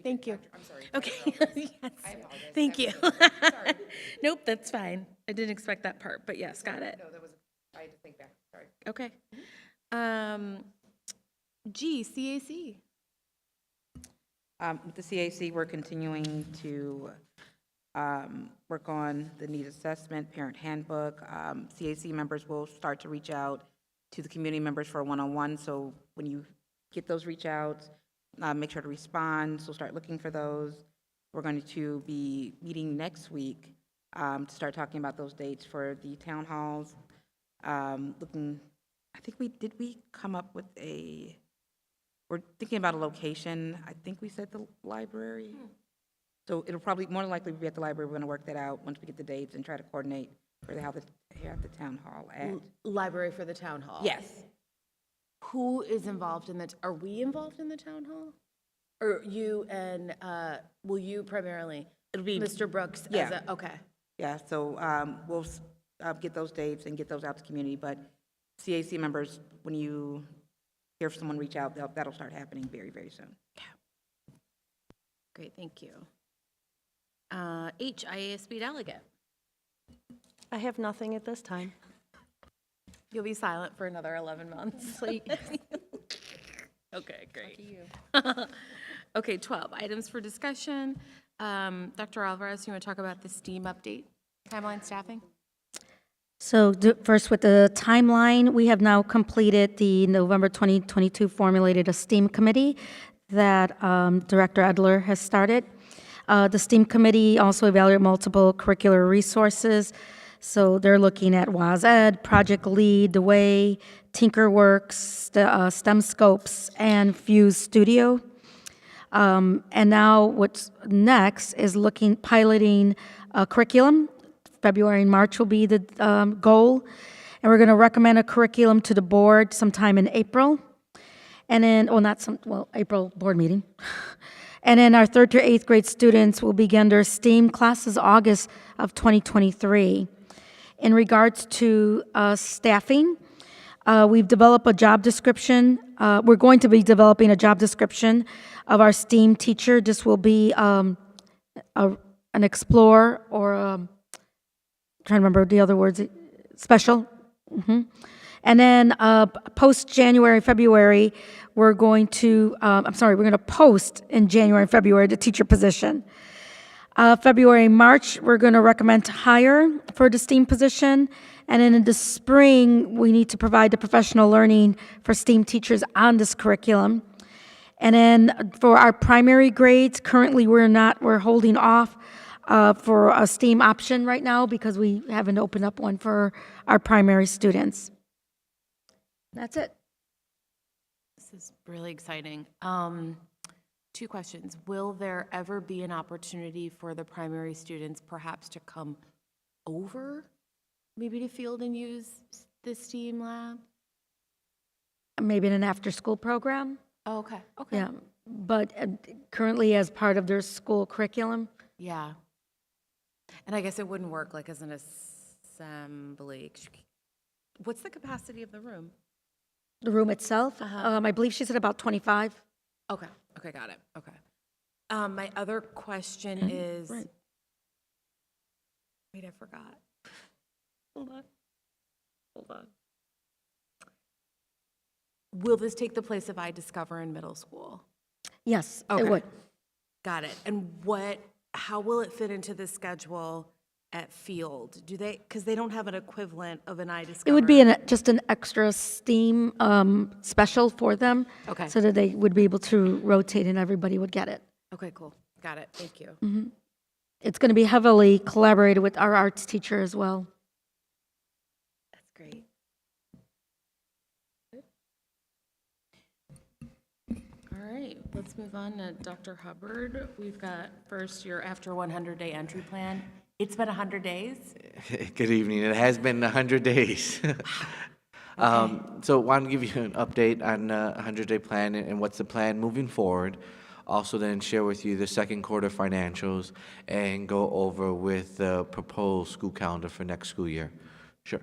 Thank you. I'm sorry. Okay. Yes. I apologize. Thank you. Sorry. Nope, that's fine. I didn't expect that part, but yes, got it. No, that was, I had to think back. Sorry. Okay. G, CAC. With the CAC, we're continuing to work on the need assessment, parent handbook. CAC members will start to reach out to the community members for a one-on-one. So when you get those reach outs, make sure to respond. So start looking for those. We're going to be meeting next week to start talking about those dates for the town halls. I think we come up with we're thinking about a location. I think we said the library. So it'll probably more than likely be at the library. We're going to work that out once we get the dates and try to coordinate for how the town hall at. Library for the town hall. Yes. Who is involved in that? Are we involved in the town hall? Or you and, will you primarily? It'll be Mr. Brooks? Yeah. Okay. Yeah, so we'll get those dates and get those out to the community, but CAC members, when you hear someone reach out, that'll start happening very, very soon. Yeah. Great, thank you. H, IASB delegate. I have nothing at this time. You'll be silent for another 11 months. Okay, great. Okay, 12, items for discussion. Dr. Alvarez, you want to talk about the STEAM update, timeline staffing? So first with the timeline, we have now completed the November 2022 formulated a STEAM committee that Director Edler has started. The STEAM committee also evaluated multiple curricular resources. So they're looking at WASED, Project Lead, The Way, TinkerWorks, STEM Scopes, and Fuse Studio. And now what's next is piloting a curriculum. February and March will be the goal. And we're going to recommend a curriculum to the board sometime in April. And then, April board meeting. And then our 3rd to 8th grade students will begin their STEAM classes August of 2023. In regards to staffing, we've developed a job description. We're going to be developing a job description of our STEAM teacher. This will be an explorer or trying to remember the other words, special. And then post-January, February, we're going to post in January and February the teacher position. February, March, we're going to recommend to hire for the STEAM position. And then in the spring, we need to provide the professional learning for STEAM teachers on this curriculum. And then for our primary grades, currently we're holding off for a STEAM option right now because we haven't opened up one for our primary students. That's it. This is really exciting. 2 questions. Will there ever be an opportunity for the primary students perhaps to come over, maybe to field and use the STEAM lab? Maybe in an after-school program. Oh, okay. Okay. Yeah, but currently as part of their school curriculum. Yeah. And I guess it wouldn't work like as an assembly. What's the capacity of the room? The room itself, I believe she said about 25. Okay. Okay, got it. Okay. My other question is, right. Wait, I forgot. Hold on. will this take the place of iDiscover in middle school? Yes, Okay. it would. Got it. And how will it fit into the schedule at Field? Because they don't have an equivalent of an iDiscover. It would be just an extra STEAM special for them. Okay. So that they would be able to rotate and everybody would get it. Okay, cool. Got it. Thank you. It's going to be heavily collaborated with our arts teacher as well. That's great. All right, let's move on to Dr. Hubbard. We've got first your after 100-day entry plan. It's been 100 days? Good evening. It has been 100 days. So I want to give you an update on the 100-day plan and what's the plan moving forward. Also then share with you the second quarter financials and go over with the proposed school calendar for next school year. Sure.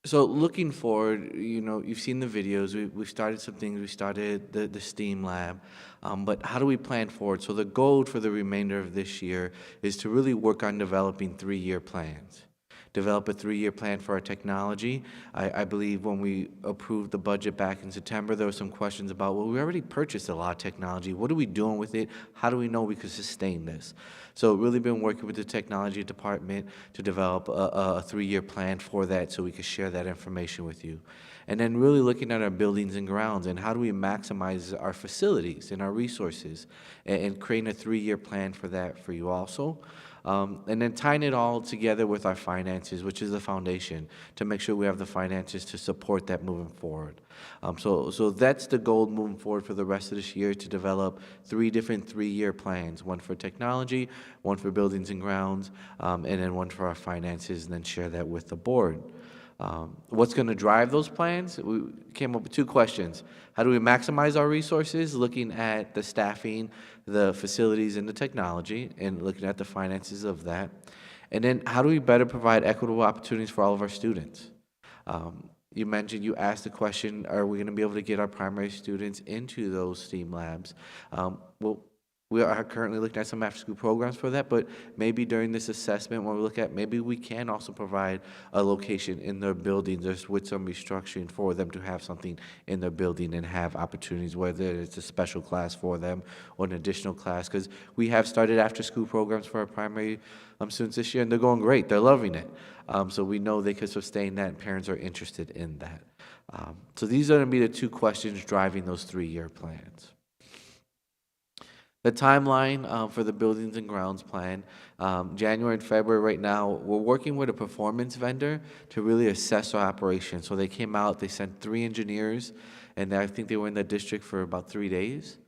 So looking forward, you've seen the videos. We've started some things. We started the STEAM lab, but how do we plan forward? So the goal for the remainder of this year is to really work on developing 3-year plans. Develop a 3-year plan for our technology. I believe when we approved the budget back in September, there were some questions about, well, we already purchased a lot of technology. What are we doing with it? How do we know we could sustain this? So really been working with the technology department to develop a 3-year plan for that so we could share that information with you. And then really looking at our buildings and grounds and how do we maximize our facilities and our resources and creating a 3-year plan for that for you also. And then tying it all together with our finances, which is the foundation, to make sure we have the finances to support that moving forward. So that's the goal moving forward for the rest of this year, to develop 3 different 3-year plans, one for technology, one for buildings and grounds, and then one for our finances, and then share that with the board. What's going to drive those plans? We came up with 2 questions. How do we maximize our resources, looking at the staffing, the facilities, and the technology, and looking at the finances of that? And then how do we better provide equitable opportunities for all of our students? You asked the question, are we going to be able to get our primary students into those STEAM labs? Well, we are currently looking at some after-school programs for that, but maybe during this assessment, when we look at, maybe we can also provide a location in their building just with some restructuring for them to have something in their building and have opportunities, whether it's a special class for them or an additional class, because we have started after-school programs for our primary students this year, and they're going great. They're loving it. So we know they could sustain that, and parents are interested in that. So these are going to be the 2 questions driving those 3-year plans. The timeline for the buildings and grounds plan, January and February right now, we're working with a performance vendor to really assess our operation. So they came out, they sent 3 engineers, and I think they were in the district for about 3 days.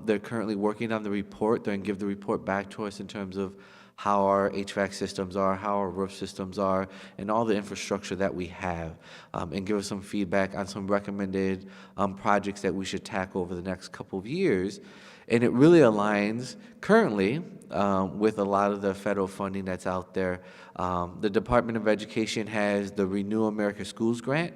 They're currently working on the report. They're going to give the report back to us in terms of how our HVAC systems are, how our roof systems are, and all the infrastructure that we have, and give us some feedback on some recommended projects that we should tackle over the next couple of years. And it really aligns currently with a lot of the federal funding that's out there. The Department of Education has the Renew America Schools grant.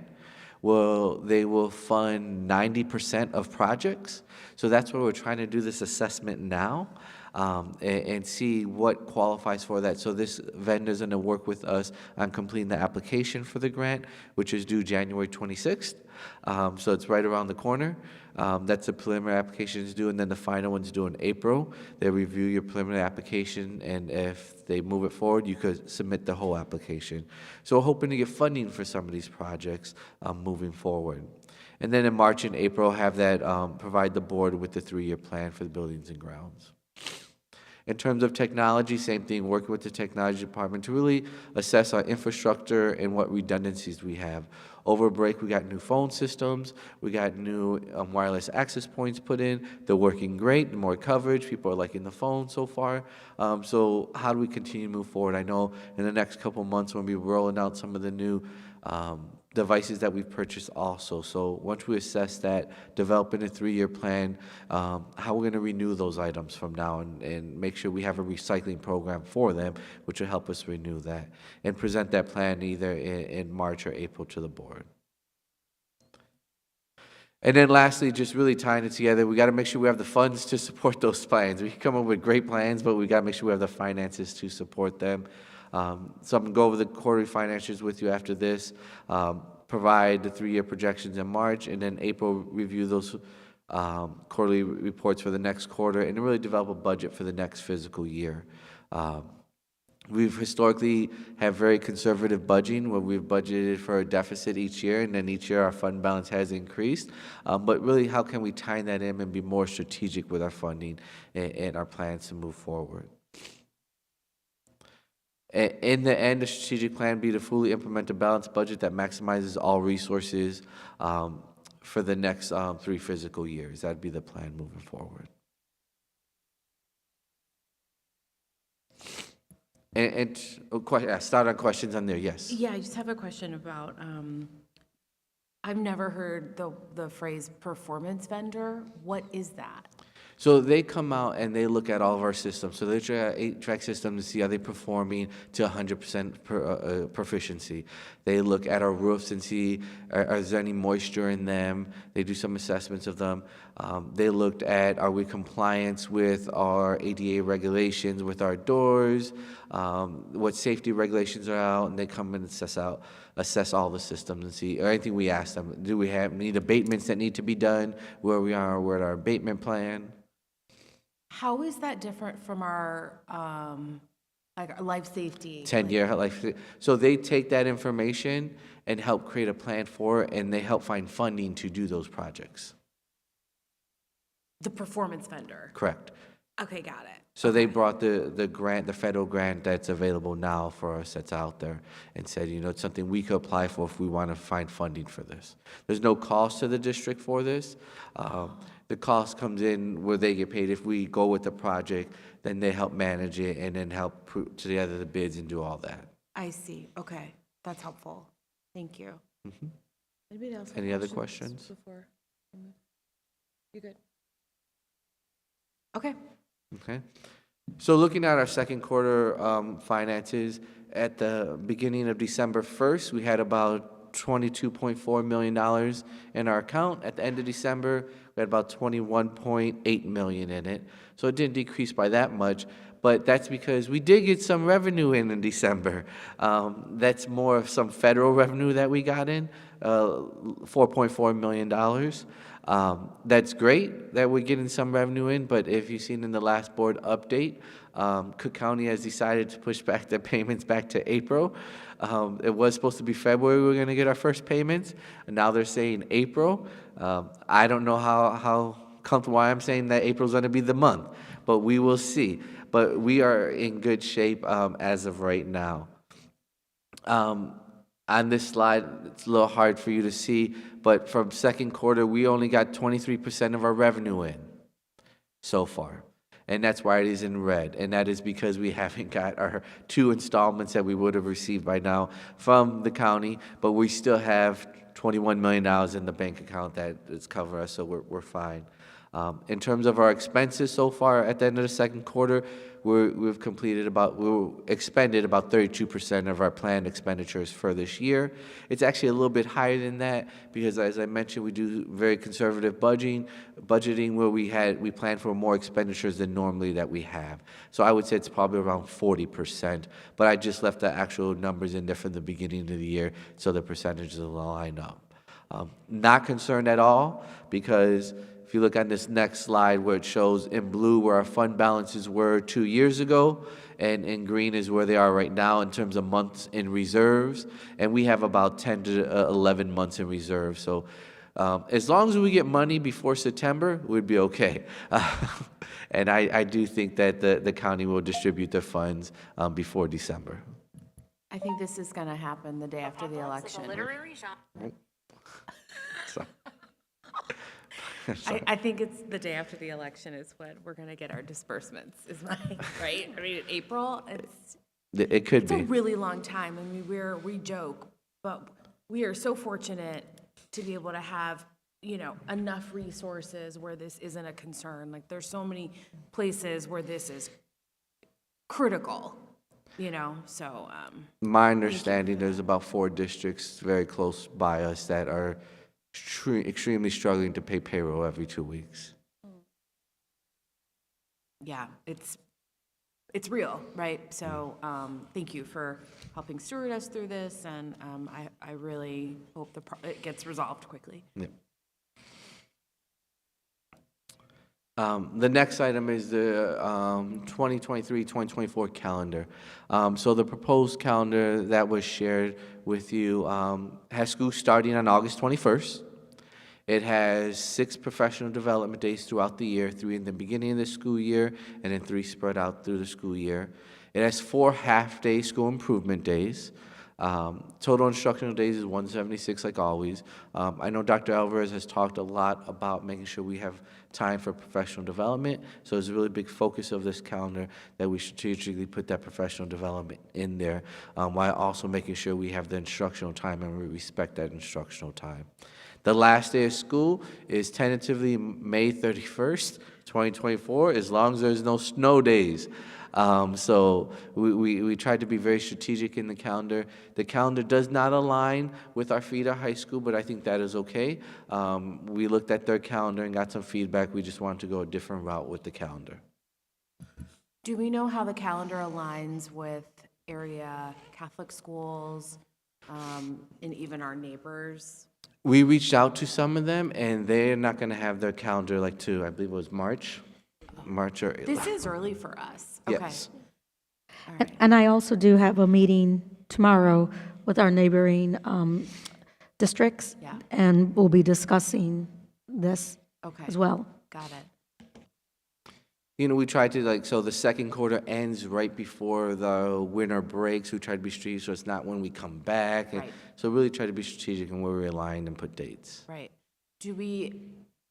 Well, they will fund 90% of projects. So that's why we're trying to do this assessment now. And see what qualifies for that. So this vendor is going to work with us on completing the application for the grant, which is due January 26th. So it's right around the corner. That's the preliminary application is due, and then the final one's due in April. They review your preliminary application, and if they move it forward, you could submit the whole application. So we're hoping to get funding for some of these projects moving forward. And then in March and April, have that provide the board with the 3-year plan for the buildings and grounds. In terms of technology, same thing, working with the technology department to really assess our infrastructure and what redundancies we have. Over break, we got new phone systems, we got new wireless access points put in. They're working great, more coverage, people are liking the phone so far. So how do we continue to move forward? I know in the next couple of months when we're rolling out some of the new devices that we've purchased also. So once we assess that, developing a 3-year plan, how we're going to renew those items from now and make sure we have a recycling program for them, which will help us renew that, and present that plan either in March or April to the board. And then lastly, just really tying it together, we got to make sure we have the funds to support those plans. We can come up with great plans, but we got to make sure we have the finances to support them. So I'm going to go over the quarterly financials with you after this, provide the 3-year projections in March, and then April review those quarterly reports for the next quarter, and really develop a budget for the next fiscal year. We've historically have very conservative budgeting where we've budgeted for a deficit each year, and then each year our fund balance has increased. But really, how can we tie that in and be more strategic with our funding and our plans to move forward? In the end, the strategic plan be to fully implement a balanced budget that maximizes all resources for the next 3 fiscal years. That'd be the plan moving forward. And start on questions on there, yes. Yeah, I just have a question about, I've never heard the phrase performance vendor. What is that? So they come out and they look at all of our systems. So they try our 8-track system to see are they performing to 100% proficiency. They look at our roofs and see is there any moisture in them. They do some assessments of them. They looked at are we compliance with our ADA regulations, with our doors, what safety regulations are out, and they come and assess all the systems and see, or anything we ask them, do we have any abatements that need to be done, where we are with our abatement plan. How is that different from our, like our life safety? 10-year life. So they take that information and help create a plan for it, and they help find funding to do those projects. The performance vendor? Correct. Okay, got it. So they brought the grant, the federal grant that's available now for us that's out there, and said, you know, it's something we could apply for if we want to find funding for this. There's no cost to the district for this. The cost comes in where they get paid. If we go with the project, then they help manage it and then help put together the bids and do all that. I see. Okay, that's helpful. Thank you. Mhm. Anybody else have Any other questions? before? You good? Okay. Okay. So looking at our second quarter finances, at the beginning of December 1st, we had about $22.4 million in our account. At the end of December, we had about $21.8 million in it. So it didn't decrease by that much, but that's because we did get some revenue in December. That's more of some federal revenue that we got in, $4.4 million. That's great that we're getting some revenue in, but if you've seen in the last board update, Cook County has decided to push back their payments back to April. It was supposed to be February we were going to get our first payments, and now they're saying April. I don't know how comfortable I am saying that April's going to be the month, but we will see. But we are in good shape as of right now. On this slide, it's a little hard for you to see, but from second quarter, we only got 23% of our revenue in so far. And that's why it is in red. And that is because we haven't got our 2 installments that we would have received by now from the county, but we still have $21 million in the bank account that is covering us, so we're fine. In terms of our expenses so far at the end of the second quarter, we've expended about 32% of our planned expenditures for this year. It's actually a little bit higher than that because, as I mentioned, we do very conservative budgeting where we plan for more expenditures than normally that we have. So I would say it's probably around 40%, but I just left the actual numbers in there from the beginning of the year so the percentages will line up. Not concerned at all because if you look on this next slide where it shows in blue where our fund balances were 2 years ago, and in green is where they are right now in terms of months in reserves, and we have about 10 to 11 months in reserve. So as long as we get money before September, we'd be okay. And I do think that the county will distribute their funds before December. I think this is going to happen the day after the election. I think it's the day after the election is when we're going to get our disbursements, is my, right? I mean, April, It could be. It's a really long time. I mean, we joke, but we are so fortunate to be able to have, you know, enough resources where this isn't a concern. Like, there's so many places where this is critical, you know, so. My understanding, there's about 4 districts very close by us that are extremely struggling to pay payroll every 2 weeks. Yeah, it's real, right? So thank you for helping steward us through this, and I really hope it gets resolved quickly. Yep. The next item is the 2023-2024 calendar. So the proposed calendar that was shared with you has school starting on August 21st. It has 6 professional development days throughout the year, 3 in the beginning of the school year, and then 3 spread out through the school year. It has 4 half-day school improvement days. Total instructional days is 176, like always. I know Dr. Alvarez has talked a lot about making sure we have time for professional development, so it's a really big focus of this calendar that we strategically put that professional development in there, while also making sure we have the instructional time and we respect that instructional time. The last day of school is tentatively May 31st, 2024, as long as there's no snow days. So we tried to be very strategic in the calendar. The calendar does not align with our feeder high school, but I think that is okay. We looked at their calendar and got some feedback. We just wanted to go a different route with the calendar. Do we know how the calendar aligns with area Catholic schools and even our neighbors? We reached out to some of them, and they're not going to have their calendar like to, I believe it was March or... This is early for us. Okay. Yes. All right. And I also do have a meeting tomorrow with our neighboring districts. Yeah. And we'll be discussing this as well. Got it. You know, we tried to so the second quarter ends right before the winter breaks. We try to be strategic, so it's not when we come back. And Right. so really try to be strategic in where we align and put dates. Right.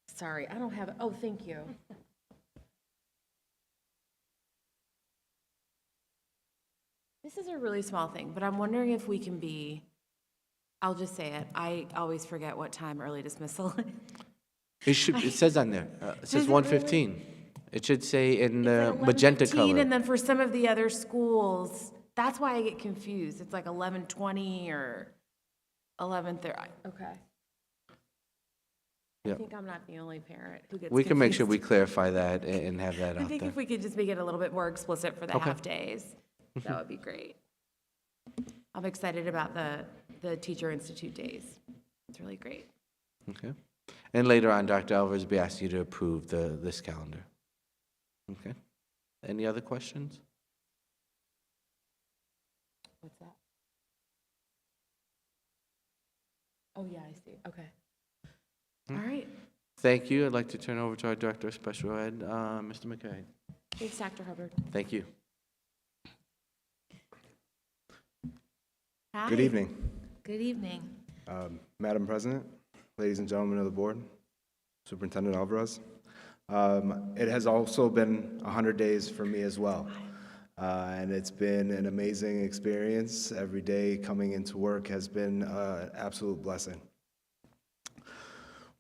Sorry, I don't have it. Oh, thank you. This is a really small thing, but I'm wondering if we can I'll just say it. I always forget what time early dismissal is. It says on there. It says Does it 1:15. It should say in the magenta 11:15, color. and then for some of the other schools, that's why I get confused. It's like 11:20 or 11:30. Okay. I Yep. think I'm not the only parent who gets We can make sure we confused. clarify that and have that I out think there. if we could just make it a little bit more explicit for the Okay. half days, that would be great. I'm excited about the Teacher Institute days. It's really great. Okay. And later on, Dr. Alvarez will be asking you to approve this calendar. Okay. Any other questions? What's that? Oh, yeah, I see. Okay. All right. Thank you. I'd like to turn over to our Director of Special Ed, Mr. McKay. Thanks, Dr. Hubbard. Thank you. Hi. Good evening. Good evening. Madam President, ladies and gentlemen of the board, Superintendent Alvarez. It has also been 100 days for me as well. And it's been an amazing experience. Every day coming into work has been an absolute blessing.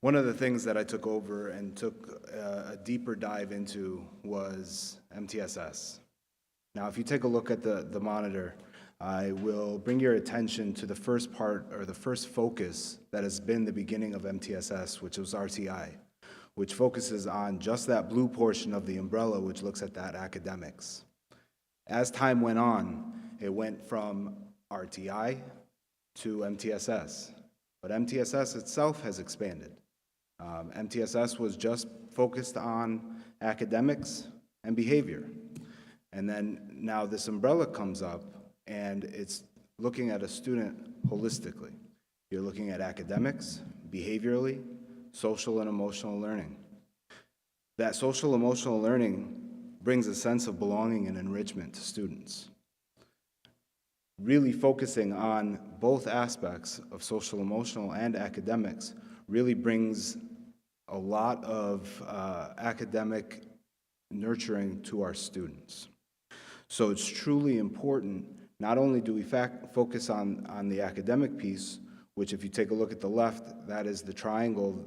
One of the things that I took over and took a deeper dive into was MTSS. Now, if you take a look at the monitor, I will bring your attention to the first part, or the first focus that has been the beginning of MTSS, which was RTI, which focuses on just that blue portion of the umbrella, which looks at that academics. As time went on, it went from RTI to MTSS, but MTSS itself has expanded. MTSS was just focused on academics and behavior. And then now this umbrella comes up, and it's looking at a student holistically. You're looking at academics, behaviorally, social and emotional learning. That social emotional learning brings a sense of belonging and enrichment to students. Really focusing on both aspects of social emotional and academics really brings a lot of academic nurturing to our students. So it's truly important. Not only do we focus on the academic piece, which if you take a look at the left, that is the triangle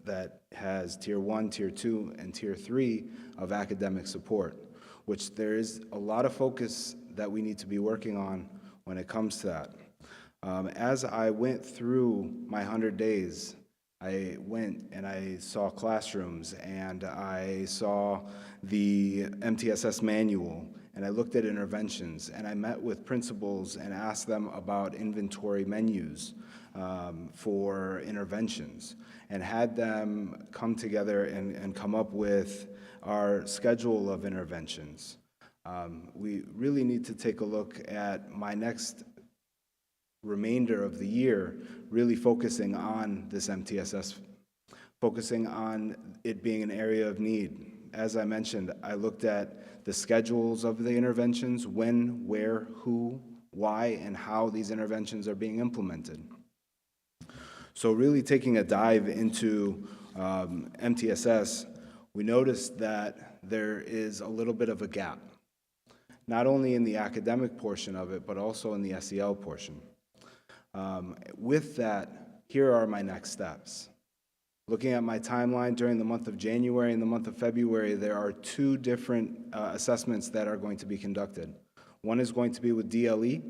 that has Tier 1, Tier 2, and Tier 3 of academic support, which there is a lot of focus that we need to be working on when it comes to that. As I went through my 100 days, I went and I saw classrooms, and I saw the MTSS manual, and I looked at interventions, and I met with principals and asked them about inventory menus for interventions, and had them come together and come up with our schedule of interventions. We really need to take a look at my next remainder of the year, really focusing on this MTSS, focusing on it being an area of need. As I mentioned, I looked at the schedules of the interventions, when, where, who, why, and how these interventions are being implemented. So really taking a dive into MTSS, we noticed that there is a little bit of a gap, not only in the academic portion of it, but also in the SEL portion. With that, here are my next steps. Looking at my timeline during the month of January and the month of February, there are two different assessments that are going to be conducted. One is going to be with DLE,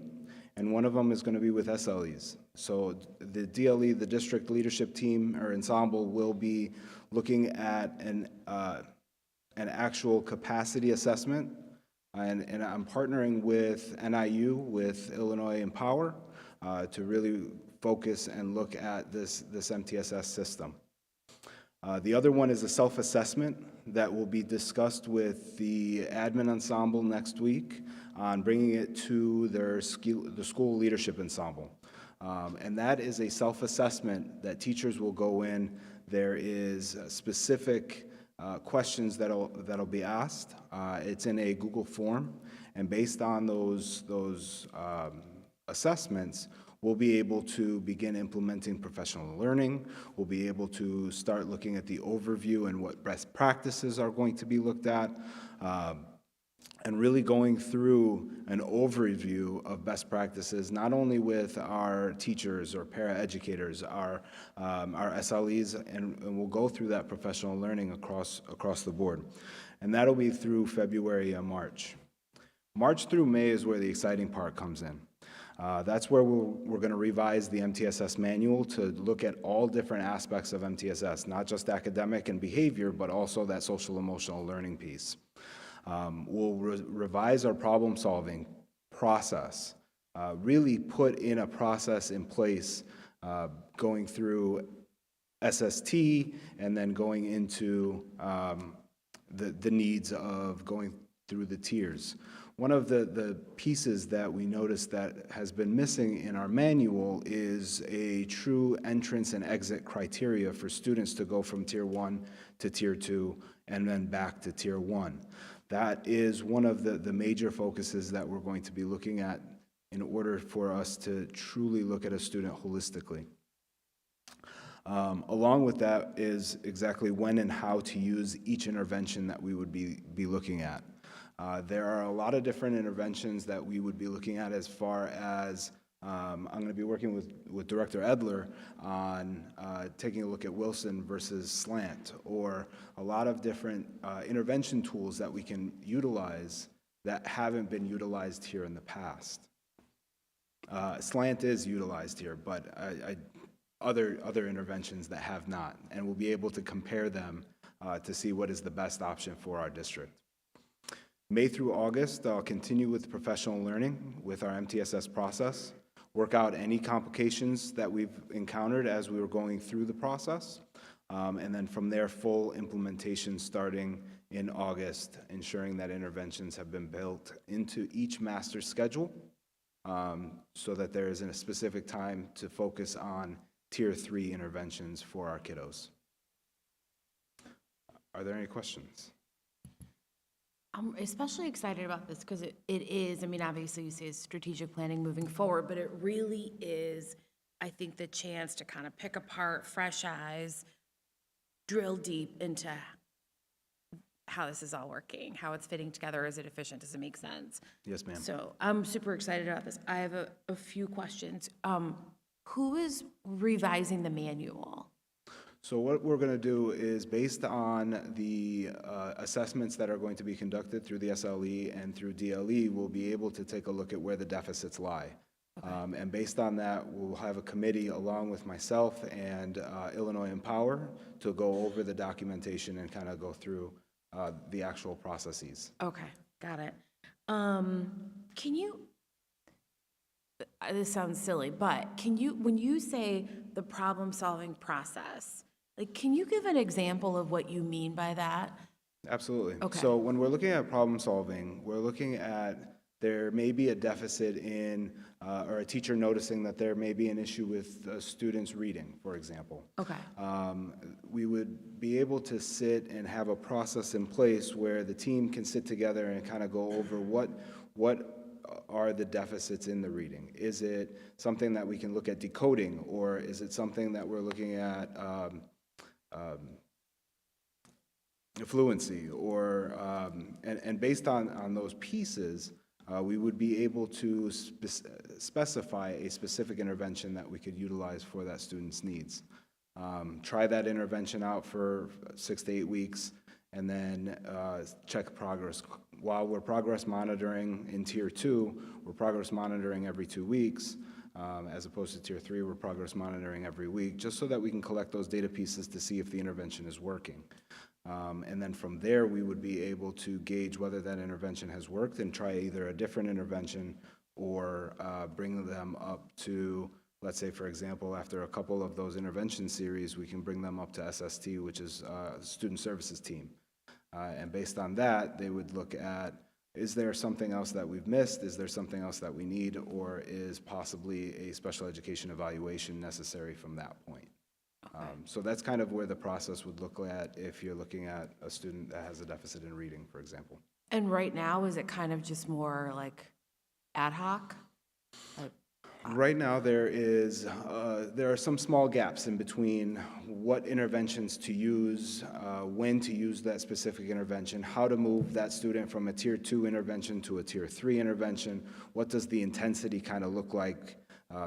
and one of them is going to be with SLEs. So the DLE, the district leadership team or ensemble, will be looking at an actual capacity assessment, and I'm partnering with NIU, with Illinois Empower, to really focus and look at this MTSS system. The other one is a self-assessment that will be discussed with the admin ensemble next week on bringing it to the school leadership ensemble. And that is a self-assessment that teachers will go in. There is specific questions that'll be asked. It's in a Google form, and based on those assessments, we'll be able to begin implementing professional learning. We'll be able to start looking at the overview and what best practices are going to be looked at, and really going through an overview of best practices, not only with our teachers or paraeducators, our SLEs, and we'll go through that professional learning across the board. And that'll be through February and March. March through May is where the exciting part comes in. That's where we're going to revise the MTSS manual to look at all different aspects of MTSS, not just academic and behavior, but also that social emotional learning piece. We'll revise our problem-solving process, really put in a process in place, going through SST and then going into the needs of going through the tiers. One of the pieces that we noticed that has been missing in our manual is a true entrance and exit criteria for students to go from Tier 1 to Tier 2 and then back to Tier 1. That is one of the major focuses that we're going to be looking at in order for us to truly look at a student holistically. Along with that is exactly when and how to use each intervention that we would be looking at. There are a lot of different interventions that we would be looking at as far as I'm going to be working with Director Edler on taking a look at Wilson versus Slant, or a lot of different intervention tools that we can utilize that haven't been utilized here in the past. Slant is utilized here, but other interventions that have not, and we'll be able to compare them to see what is the best option for our district. May through August, I'll continue with professional learning with our MTSS process, work out any complications that we've encountered as we were going through the process, and then from there, full implementation starting in August, ensuring that interventions have been built into each master schedule so that there is a specific time to focus on Tier 3 interventions for our kiddos. Are there any questions? I'm especially excited about this because it is, I mean, obviously you say it's strategic planning moving forward, but it really is, I think, the chance to kind of pick apart, fresh eyes, drill deep into how this is all working, how it's fitting together. Is it efficient? Does it make sense? Yes, ma'am. So I'm super excited about this. I have a few questions. Who is revising the manual? So what we're going to do is, based on the assessments that are going to be conducted through the SLE and through DLE, we'll be able to take a look at where the deficits lie. And based on that, we'll have a committee along with myself and Illinois Empower to go over the documentation and kind of go through the actual processes. Okay, got it. Can you, this sounds silly, but can you, when you say the problem-solving process, like, can you give an example of what you mean by that? Absolutely. Okay. So when we're looking at problem solving, we're looking at there may be a deficit in, or a teacher noticing that there may be an issue with students reading, for example. Okay. We would be able to sit and have a process in place where the team can sit together and kind of go over what are the deficits in the reading. Is it something that we can look at decoding, or is it something that we're looking at fluency, or and based on those pieces, we would be able to specify a specific intervention that we could utilize for that student's needs. Try that intervention out for 6 to 8 weeks, and then check progress. While we're progress monitoring in Tier 2, we're progress monitoring every 2 weeks. As opposed to Tier 3, we're progress monitoring every week, just so that we can collect those data pieces to see if the intervention is working. And then from there, we would be able to gauge whether that intervention has worked and try either a different intervention or bring them up to, let's say, for example, after a couple of those intervention series, we can bring them up to SST, which is Student Services Team. And based on that, they would look at, is there something else that we've missed? Is there something else that we need? Or is possibly a special education evaluation necessary from that point? So that's kind of where the process would look at if you're looking at a student that has a deficit in reading, for example. And right now, is it kind of just more like ad hoc? Right now, there are some small gaps in between what interventions to use, when to use that specific intervention, how to move that student from a Tier 2 intervention to a Tier 3 intervention. What does the intensity kind of look like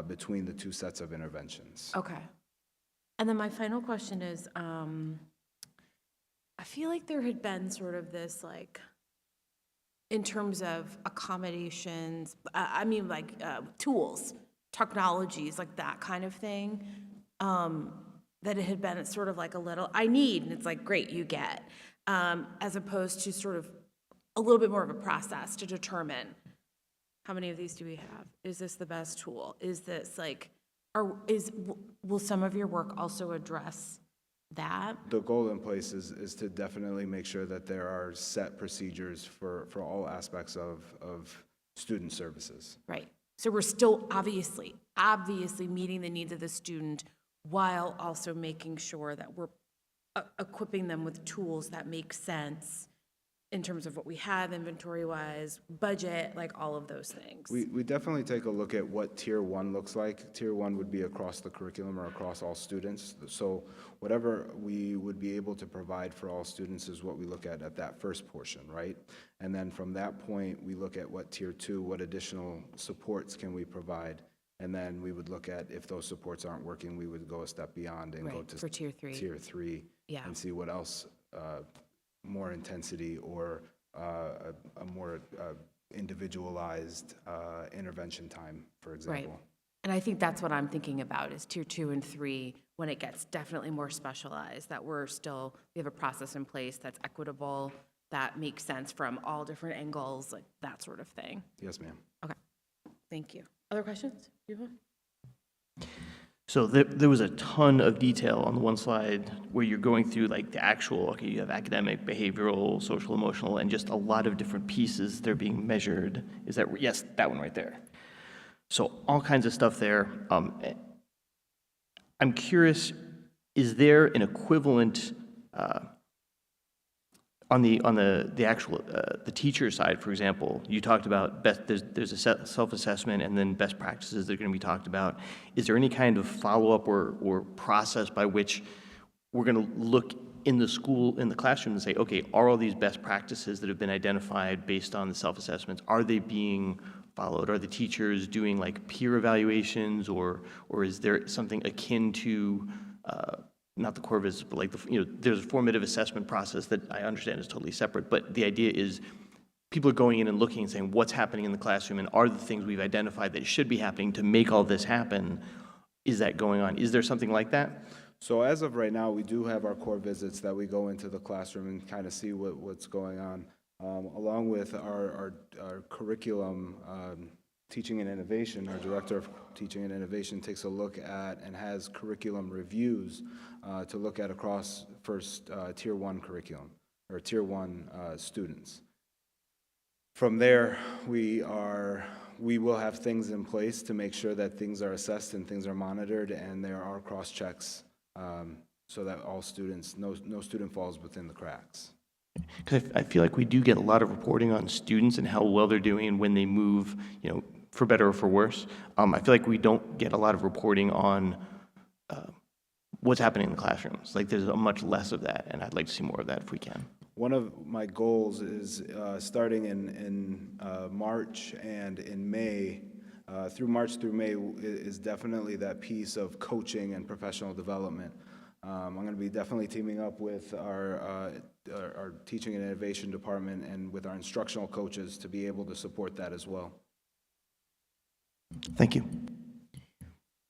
between the two sets of interventions? Okay. And then my final question is, I feel like there had been sort of this, like, in terms of accommodations, I mean, like, tools, technologies, like that kind of thing, that it had been sort of like a little, I need, and it's like, great, you get, as opposed to sort of a little bit more of a process to determine how many of these do we have? Is this the best tool? Is this like, will some of your work also address that? The goal in place is to definitely make sure that there are set procedures for all aspects of student services. Right. So we're still obviously meeting the needs of the student while also making sure that we're equipping them with tools that make sense in terms of what we have inventory-wise, budget, like all of those things. We definitely take a look at what Tier 1 looks like. Tier 1 would be across the curriculum or across all students. So whatever we would be able to provide for all students is what we look at that first portion, right? And then from that point, we look at what Tier 2, what additional supports can we provide? And then we would look at if those supports aren't working, we would go a step beyond and go to for Tier 3. Tier 3 and see what else more intensity or a more individualized intervention time, for example. Right. And I think that's what I'm thinking about is Tier 2 and 3, when it gets definitely more specialized, that we have a process in place that's equitable, that makes sense from all different angles, like that sort of thing. Yes, ma'am. Okay. Thank you. Other questions? You have one? So there was a ton of detail on the one slide where you're going through like the actual, okay, you have academic, behavioral, social, emotional, and just a lot of different pieces that are being measured. Is that, yes, that one right there. So all kinds of stuff there. I'm curious, is there an equivalent on the actual the teacher side, for example? You talked about there's a self-assessment and then best practices that are going to be talked about. Is there any kind of follow-up or process by which we're going to look in the school, in the classroom, and say, okay, are all these best practices that have been identified based on the self-assessments, are they being followed? Are the teachers doing like peer evaluations, or is there something akin to not the core visits, but like there's a formative assessment process that I understand is totally separate, but the idea is people are going in and looking and saying, what's happening in the classroom, and are the things we've identified that should be happening to make all this happen, is that going on? Is there something like that? So as of right now, we do have our core visits that we go into the classroom and kind of see what's going on, along with our curriculum teaching and innovation. Our director of teaching and innovation takes a look at and has curriculum reviews to look at across first tier 1 curriculum or tier 1 students. From there, we will have things in place to make sure that things are assessed and things are monitored, and there are cross checks so that all students, no student falls within the cracks. Because I feel like we do get a lot of reporting on students and how well they're doing and when they move, for better or for worse. I feel like we don't get a lot of reporting on what's happening in the classrooms. Like, there's much less of that, and I'd like to see more of that if we can. One of my goals is starting in March and in May, through March through May is definitely that piece of coaching and professional development. I'm going to be definitely teaming up with our teaching and innovation department and with our instructional coaches to be able to support that as well. Thank you.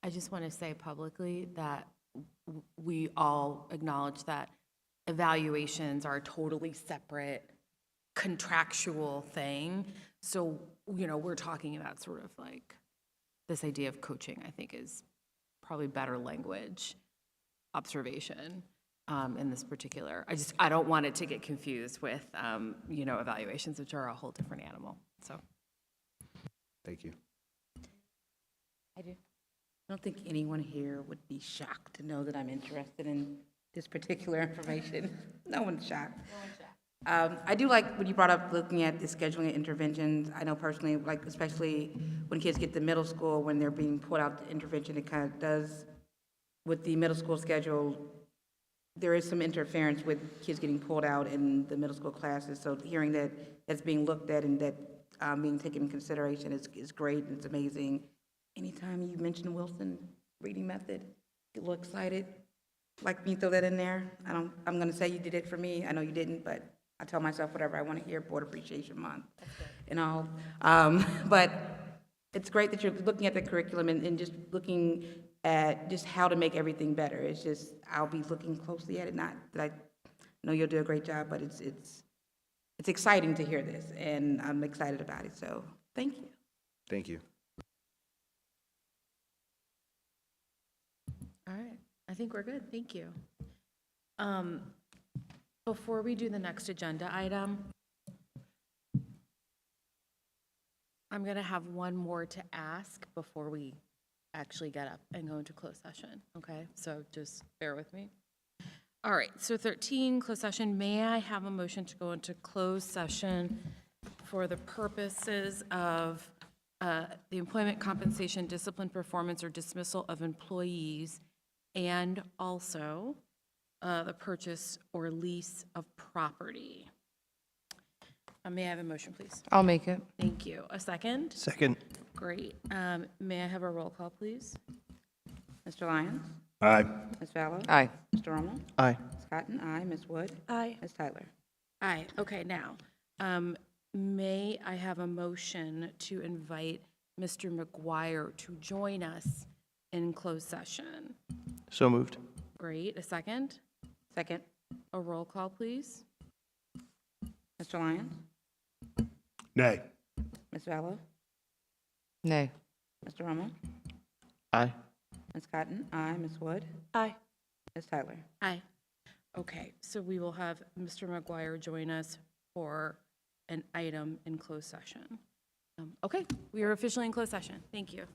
I just want to say publicly that we all acknowledge that evaluations are a totally separate contractual thing. So, we're talking about sort of like this idea of coaching, I think, is probably better language observation in this particular. I don't want it to get confused with, evaluations, which are a whole different animal. So, thank you. I don't think anyone here would be shocked to know that I'm interested in this particular information. No one's shocked. I do like when you brought up looking at the scheduling of interventions. I know personally, like especially when kids get to middle school, when they're being pulled out to intervention, it kind of does, with the middle school schedule, there is some interference with kids getting pulled out in the middle school classes. So hearing that that's being looked at and that being taken in consideration is great and it's amazing. Anytime you mention Wilson reading method, get a little excited. Like me, throw that in there. I'm going to say you did it for me. I know you didn't, but I tell myself whatever I want to hear, Board Appreciation Month and all. But it's great that you're looking at the curriculum and just looking at just how to make everything better. It's just, I'll be looking closely at it. Not that I know you'll do a great job, but it's exciting to hear this, and I'm excited about it. So thank you. Thank you. all right. I think we're good. Thank you. Before we do the next agenda item, I'm going to have one more to ask before we actually get up and go into closed session, okay? So just bear with me. All right, so 13, closed session. May I have a motion to go into closed session for the purposes of the employment, compensation, discipline, performance, or dismissal of employees, and also the purchase or lease of property? May I have a motion, please? I'll make it. Thank you. A second? Second. Great. May I have a roll call, please? Mr. Lyons? Aye. Ms. Fallow? Aye. Mr. Rommel? Aye. Ms. Cotton? Aye. Ms. Wood? Aye. Ms. Tyler? Aye. Okay, now, may I have a motion to invite Mr. McGuire to join us in closed session? So moved. Great. A second? Second. A roll call, please? Mr. Lyons? Nay. Ms. Fallow? Nay. Mr. Rommel? Aye. Ms. Cotton? Aye. Ms. Wood? Aye. Ms. Tyler? Aye. Okay, so we will have Mr. McGuire join us for an item in closed session. Okay, we are officially in closed session. Thank you.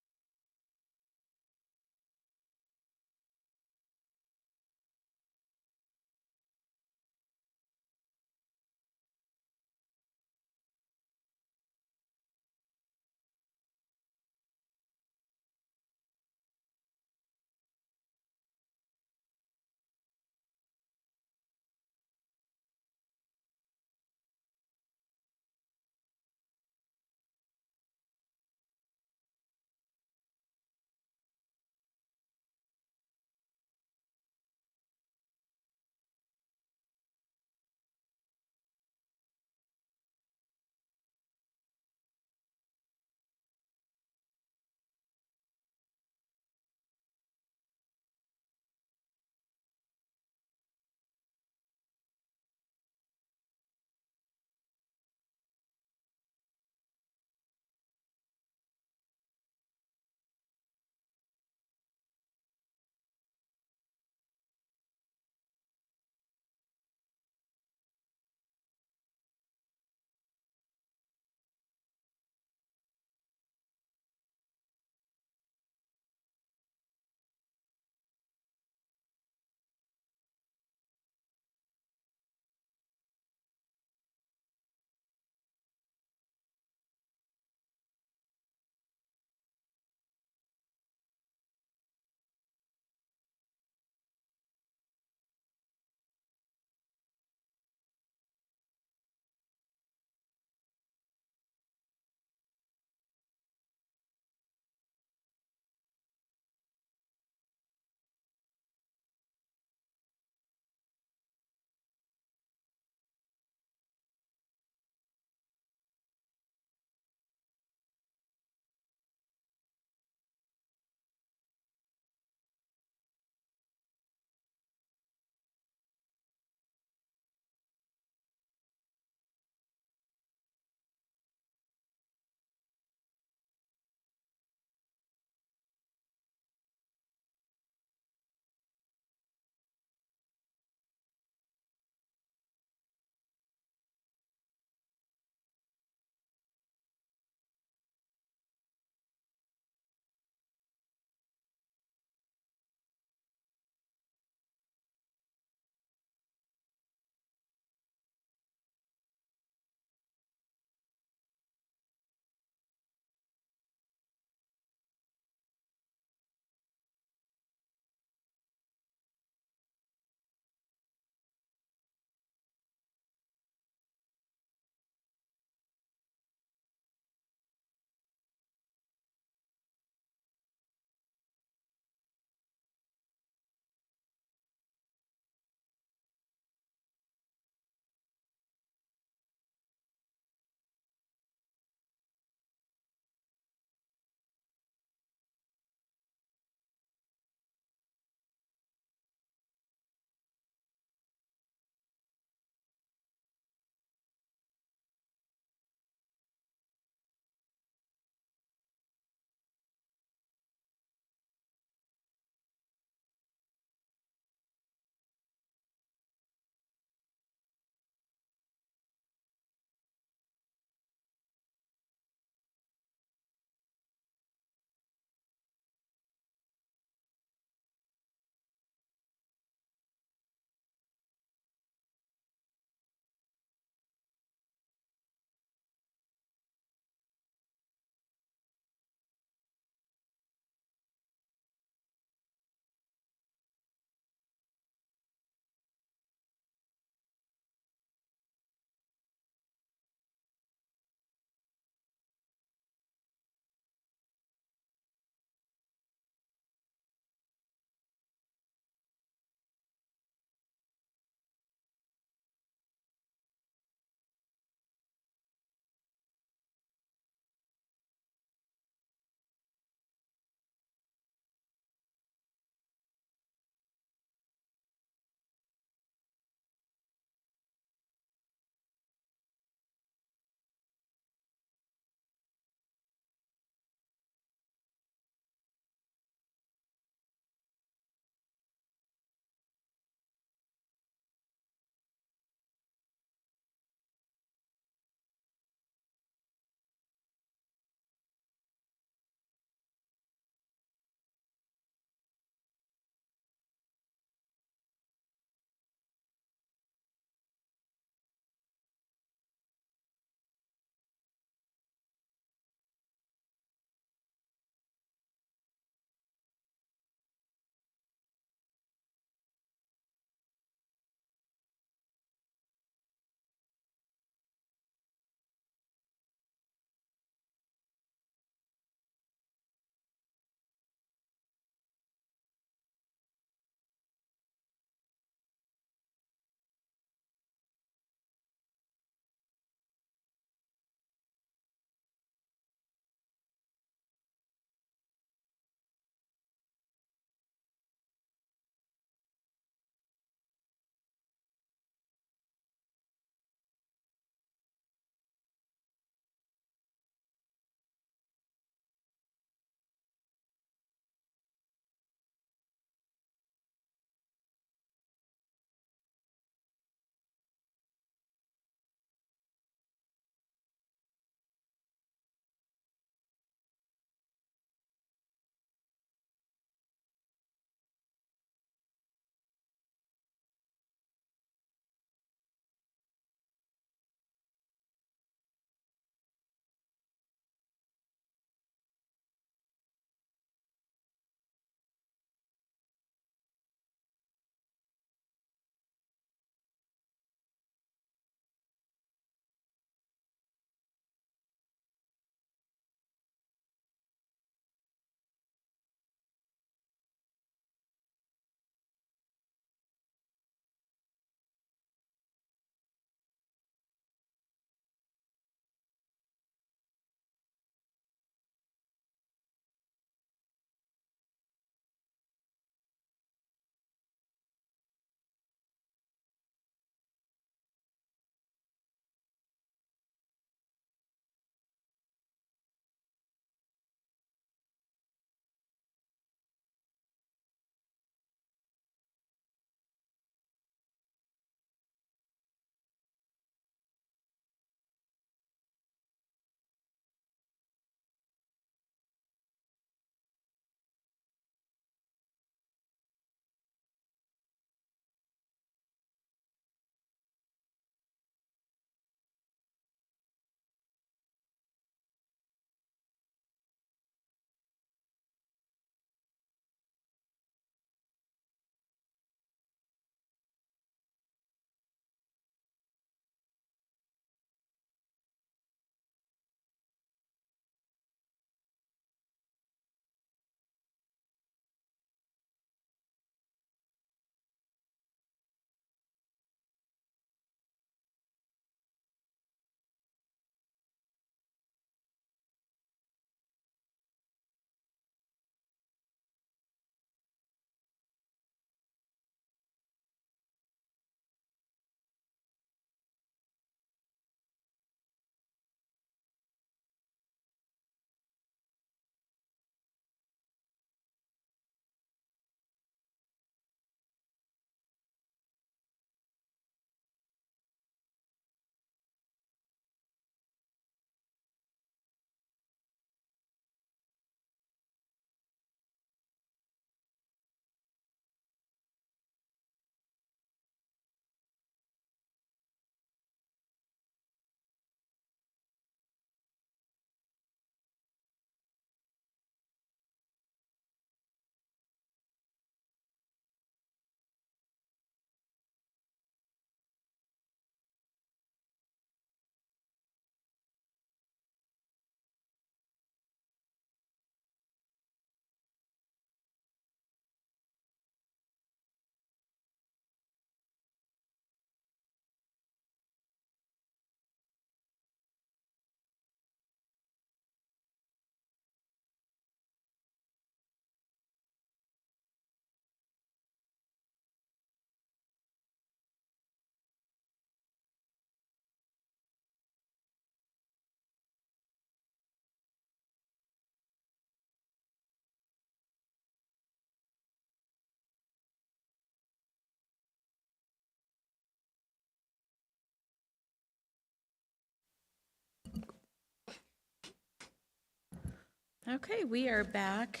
Okay, we are back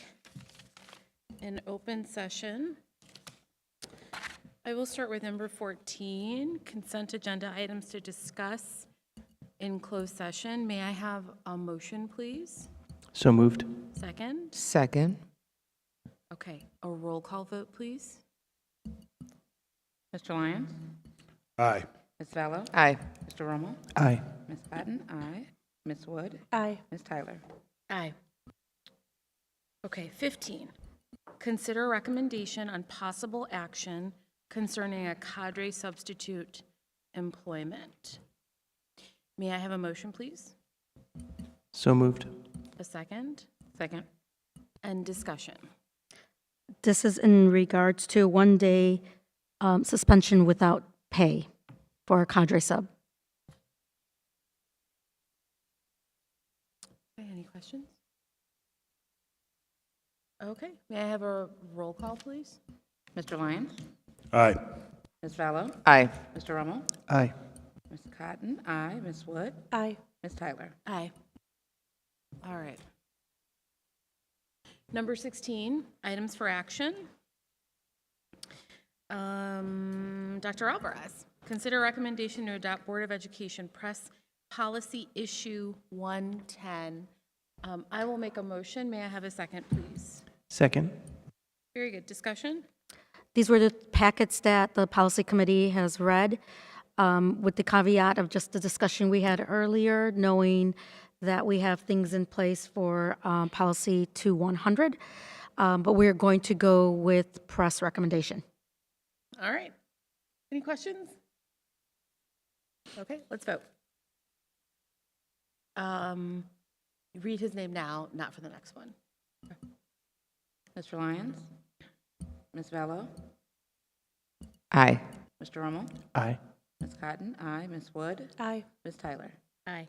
in open session. I will start with number 14, consent agenda items to discuss in closed session. May I have a motion, please? So moved. Second? Second. Okay, a roll call vote, please. Mr. Lyons? Aye. Ms. Vallow? Aye. Mr. Rommel? Aye. Ms. Patton? Aye. Ms. Wood? Aye. Ms. Tyler? Aye. Okay, 15, consider a recommendation on possible action concerning a cadre substitute employment. May I have a motion, please? So moved. A second? Second. And discussion. This is in regards to 1-day suspension without pay for a cadre sub. Okay, any questions? Okay, may I have a roll call, please? Mr. Lyons? Aye. Ms. Vallow? Aye. Mr. Rommel? Aye. Ms. Cotton? Aye. Ms. Wood? Aye. Ms. Tyler? Aye. All right. Number 16, items for action. Dr. Alvarez, consider recommendation to adopt Board of Education Press Policy Issue 110. I will make a motion. May I have a second, please? Second. Very good. Discussion? These were the packets that the policy committee has read, with the caveat of just the discussion we had earlier, knowing that we have things in place for policy 2100, but we're going to go with press recommendation. All right. Any questions? Okay, let's vote. Read his name now, not for the next one. Mr. Lyons? Ms. Vallow? Aye. Mr. Rommel? Aye. Ms. Cotton? Aye. Ms. Wood? Aye. Ms. Tyler? Aye.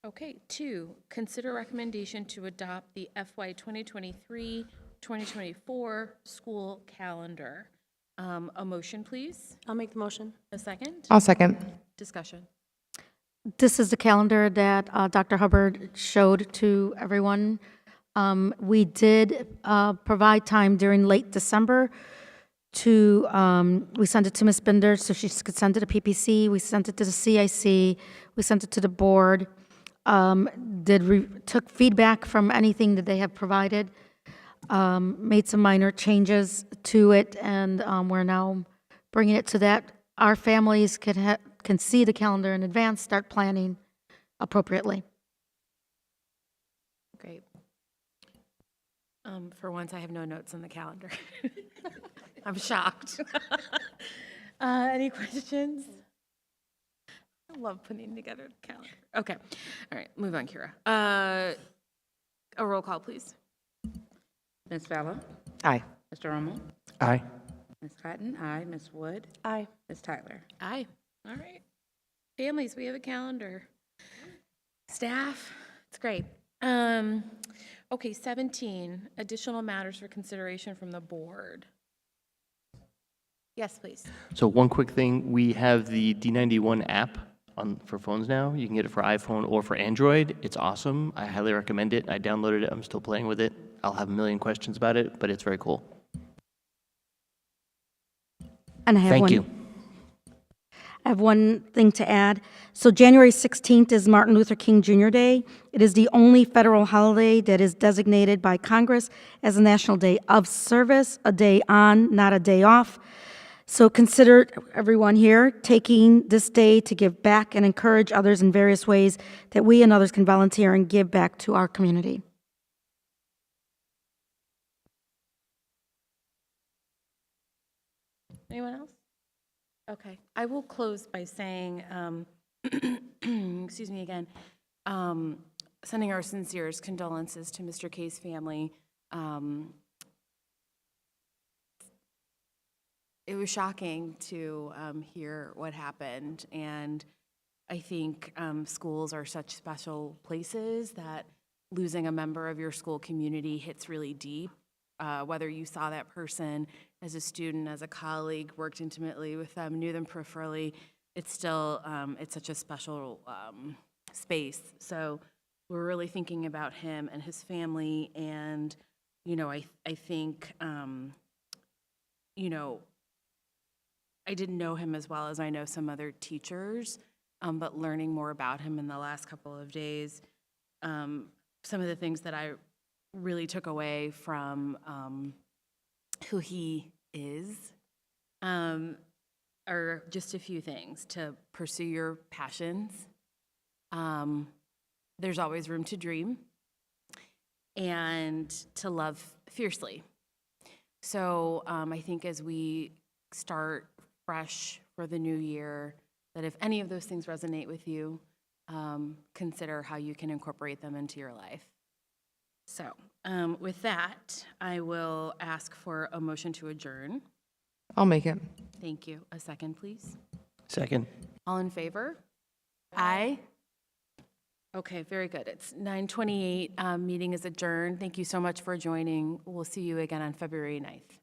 Okay, 2, consider recommendation to adopt the FY 2023-2024 school calendar. A motion, please. I'll make the motion. A second? I'll second. Discussion. This is the calendar that Dr. Hubbard showed to everyone. We did provide time during late December to, we sent it to Ms. Binder so she could send it to PPC. We sent it to the CIC. We sent it to the board. Took feedback from anything that they have provided, made some minor changes to it, and we're now bringing it so that our families can see the calendar in advance, start planning appropriately. Great. For once, I have no notes on the calendar. I'm shocked. Any questions? I love putting together the calendar. Okay. All right, move on, Kira. A roll call, please. Ms. Vallow? Aye. Mr. Rommel? Aye. Ms. Cotton? Aye. Ms. Wood? Aye. Ms. Tyler? Aye. All right. Families, we have a calendar. Staff, it's great. Okay, 17, additional matters for consideration from the board. Yes, please. So one quick thing, we have the D91 app for phones now. You can get it for iPhone or for Android. It's awesome. I highly recommend it. I downloaded it. I'm still playing with it. I'll have a million questions about it, but it's very cool. And I have Thank you. I have one thing to add. So January 16th is Martin Luther King Jr. Day. It is the only federal holiday that is designated by Congress as a national day of service, a day on, not a day off. So consider, everyone here, taking this day to give back and encourage others in various ways that we and others can volunteer and give back to our community. Anyone else? Okay, I will close by saying, excuse me again, sending our sincerest condolences to Mr. K's family. It was shocking to hear what happened, and I think schools are such special places that losing a member of your school community hits really deep. Whether you saw that person as a student, as a colleague, worked intimately with them, knew them peripherally, it's still, it's such a special space. So we're really thinking about him and his family. And, I think, I didn't know him as well as I know some other teachers, but learning more about him in the last couple of days, some of the things that I really took away from who he is are just a few things: to pursue your passions. There's always room to dream, and to love fiercely. So I think as we start fresh for the new year, that if any of those things resonate with you, consider how you can incorporate them into your life. So with that, I will ask for a motion to adjourn. I'll make it. Thank you. A second, please. Second. All in favor? Aye. Okay, very good. It's 9:28. Meeting is adjourned. Thank you so much for joining. We'll see you again on February 9th.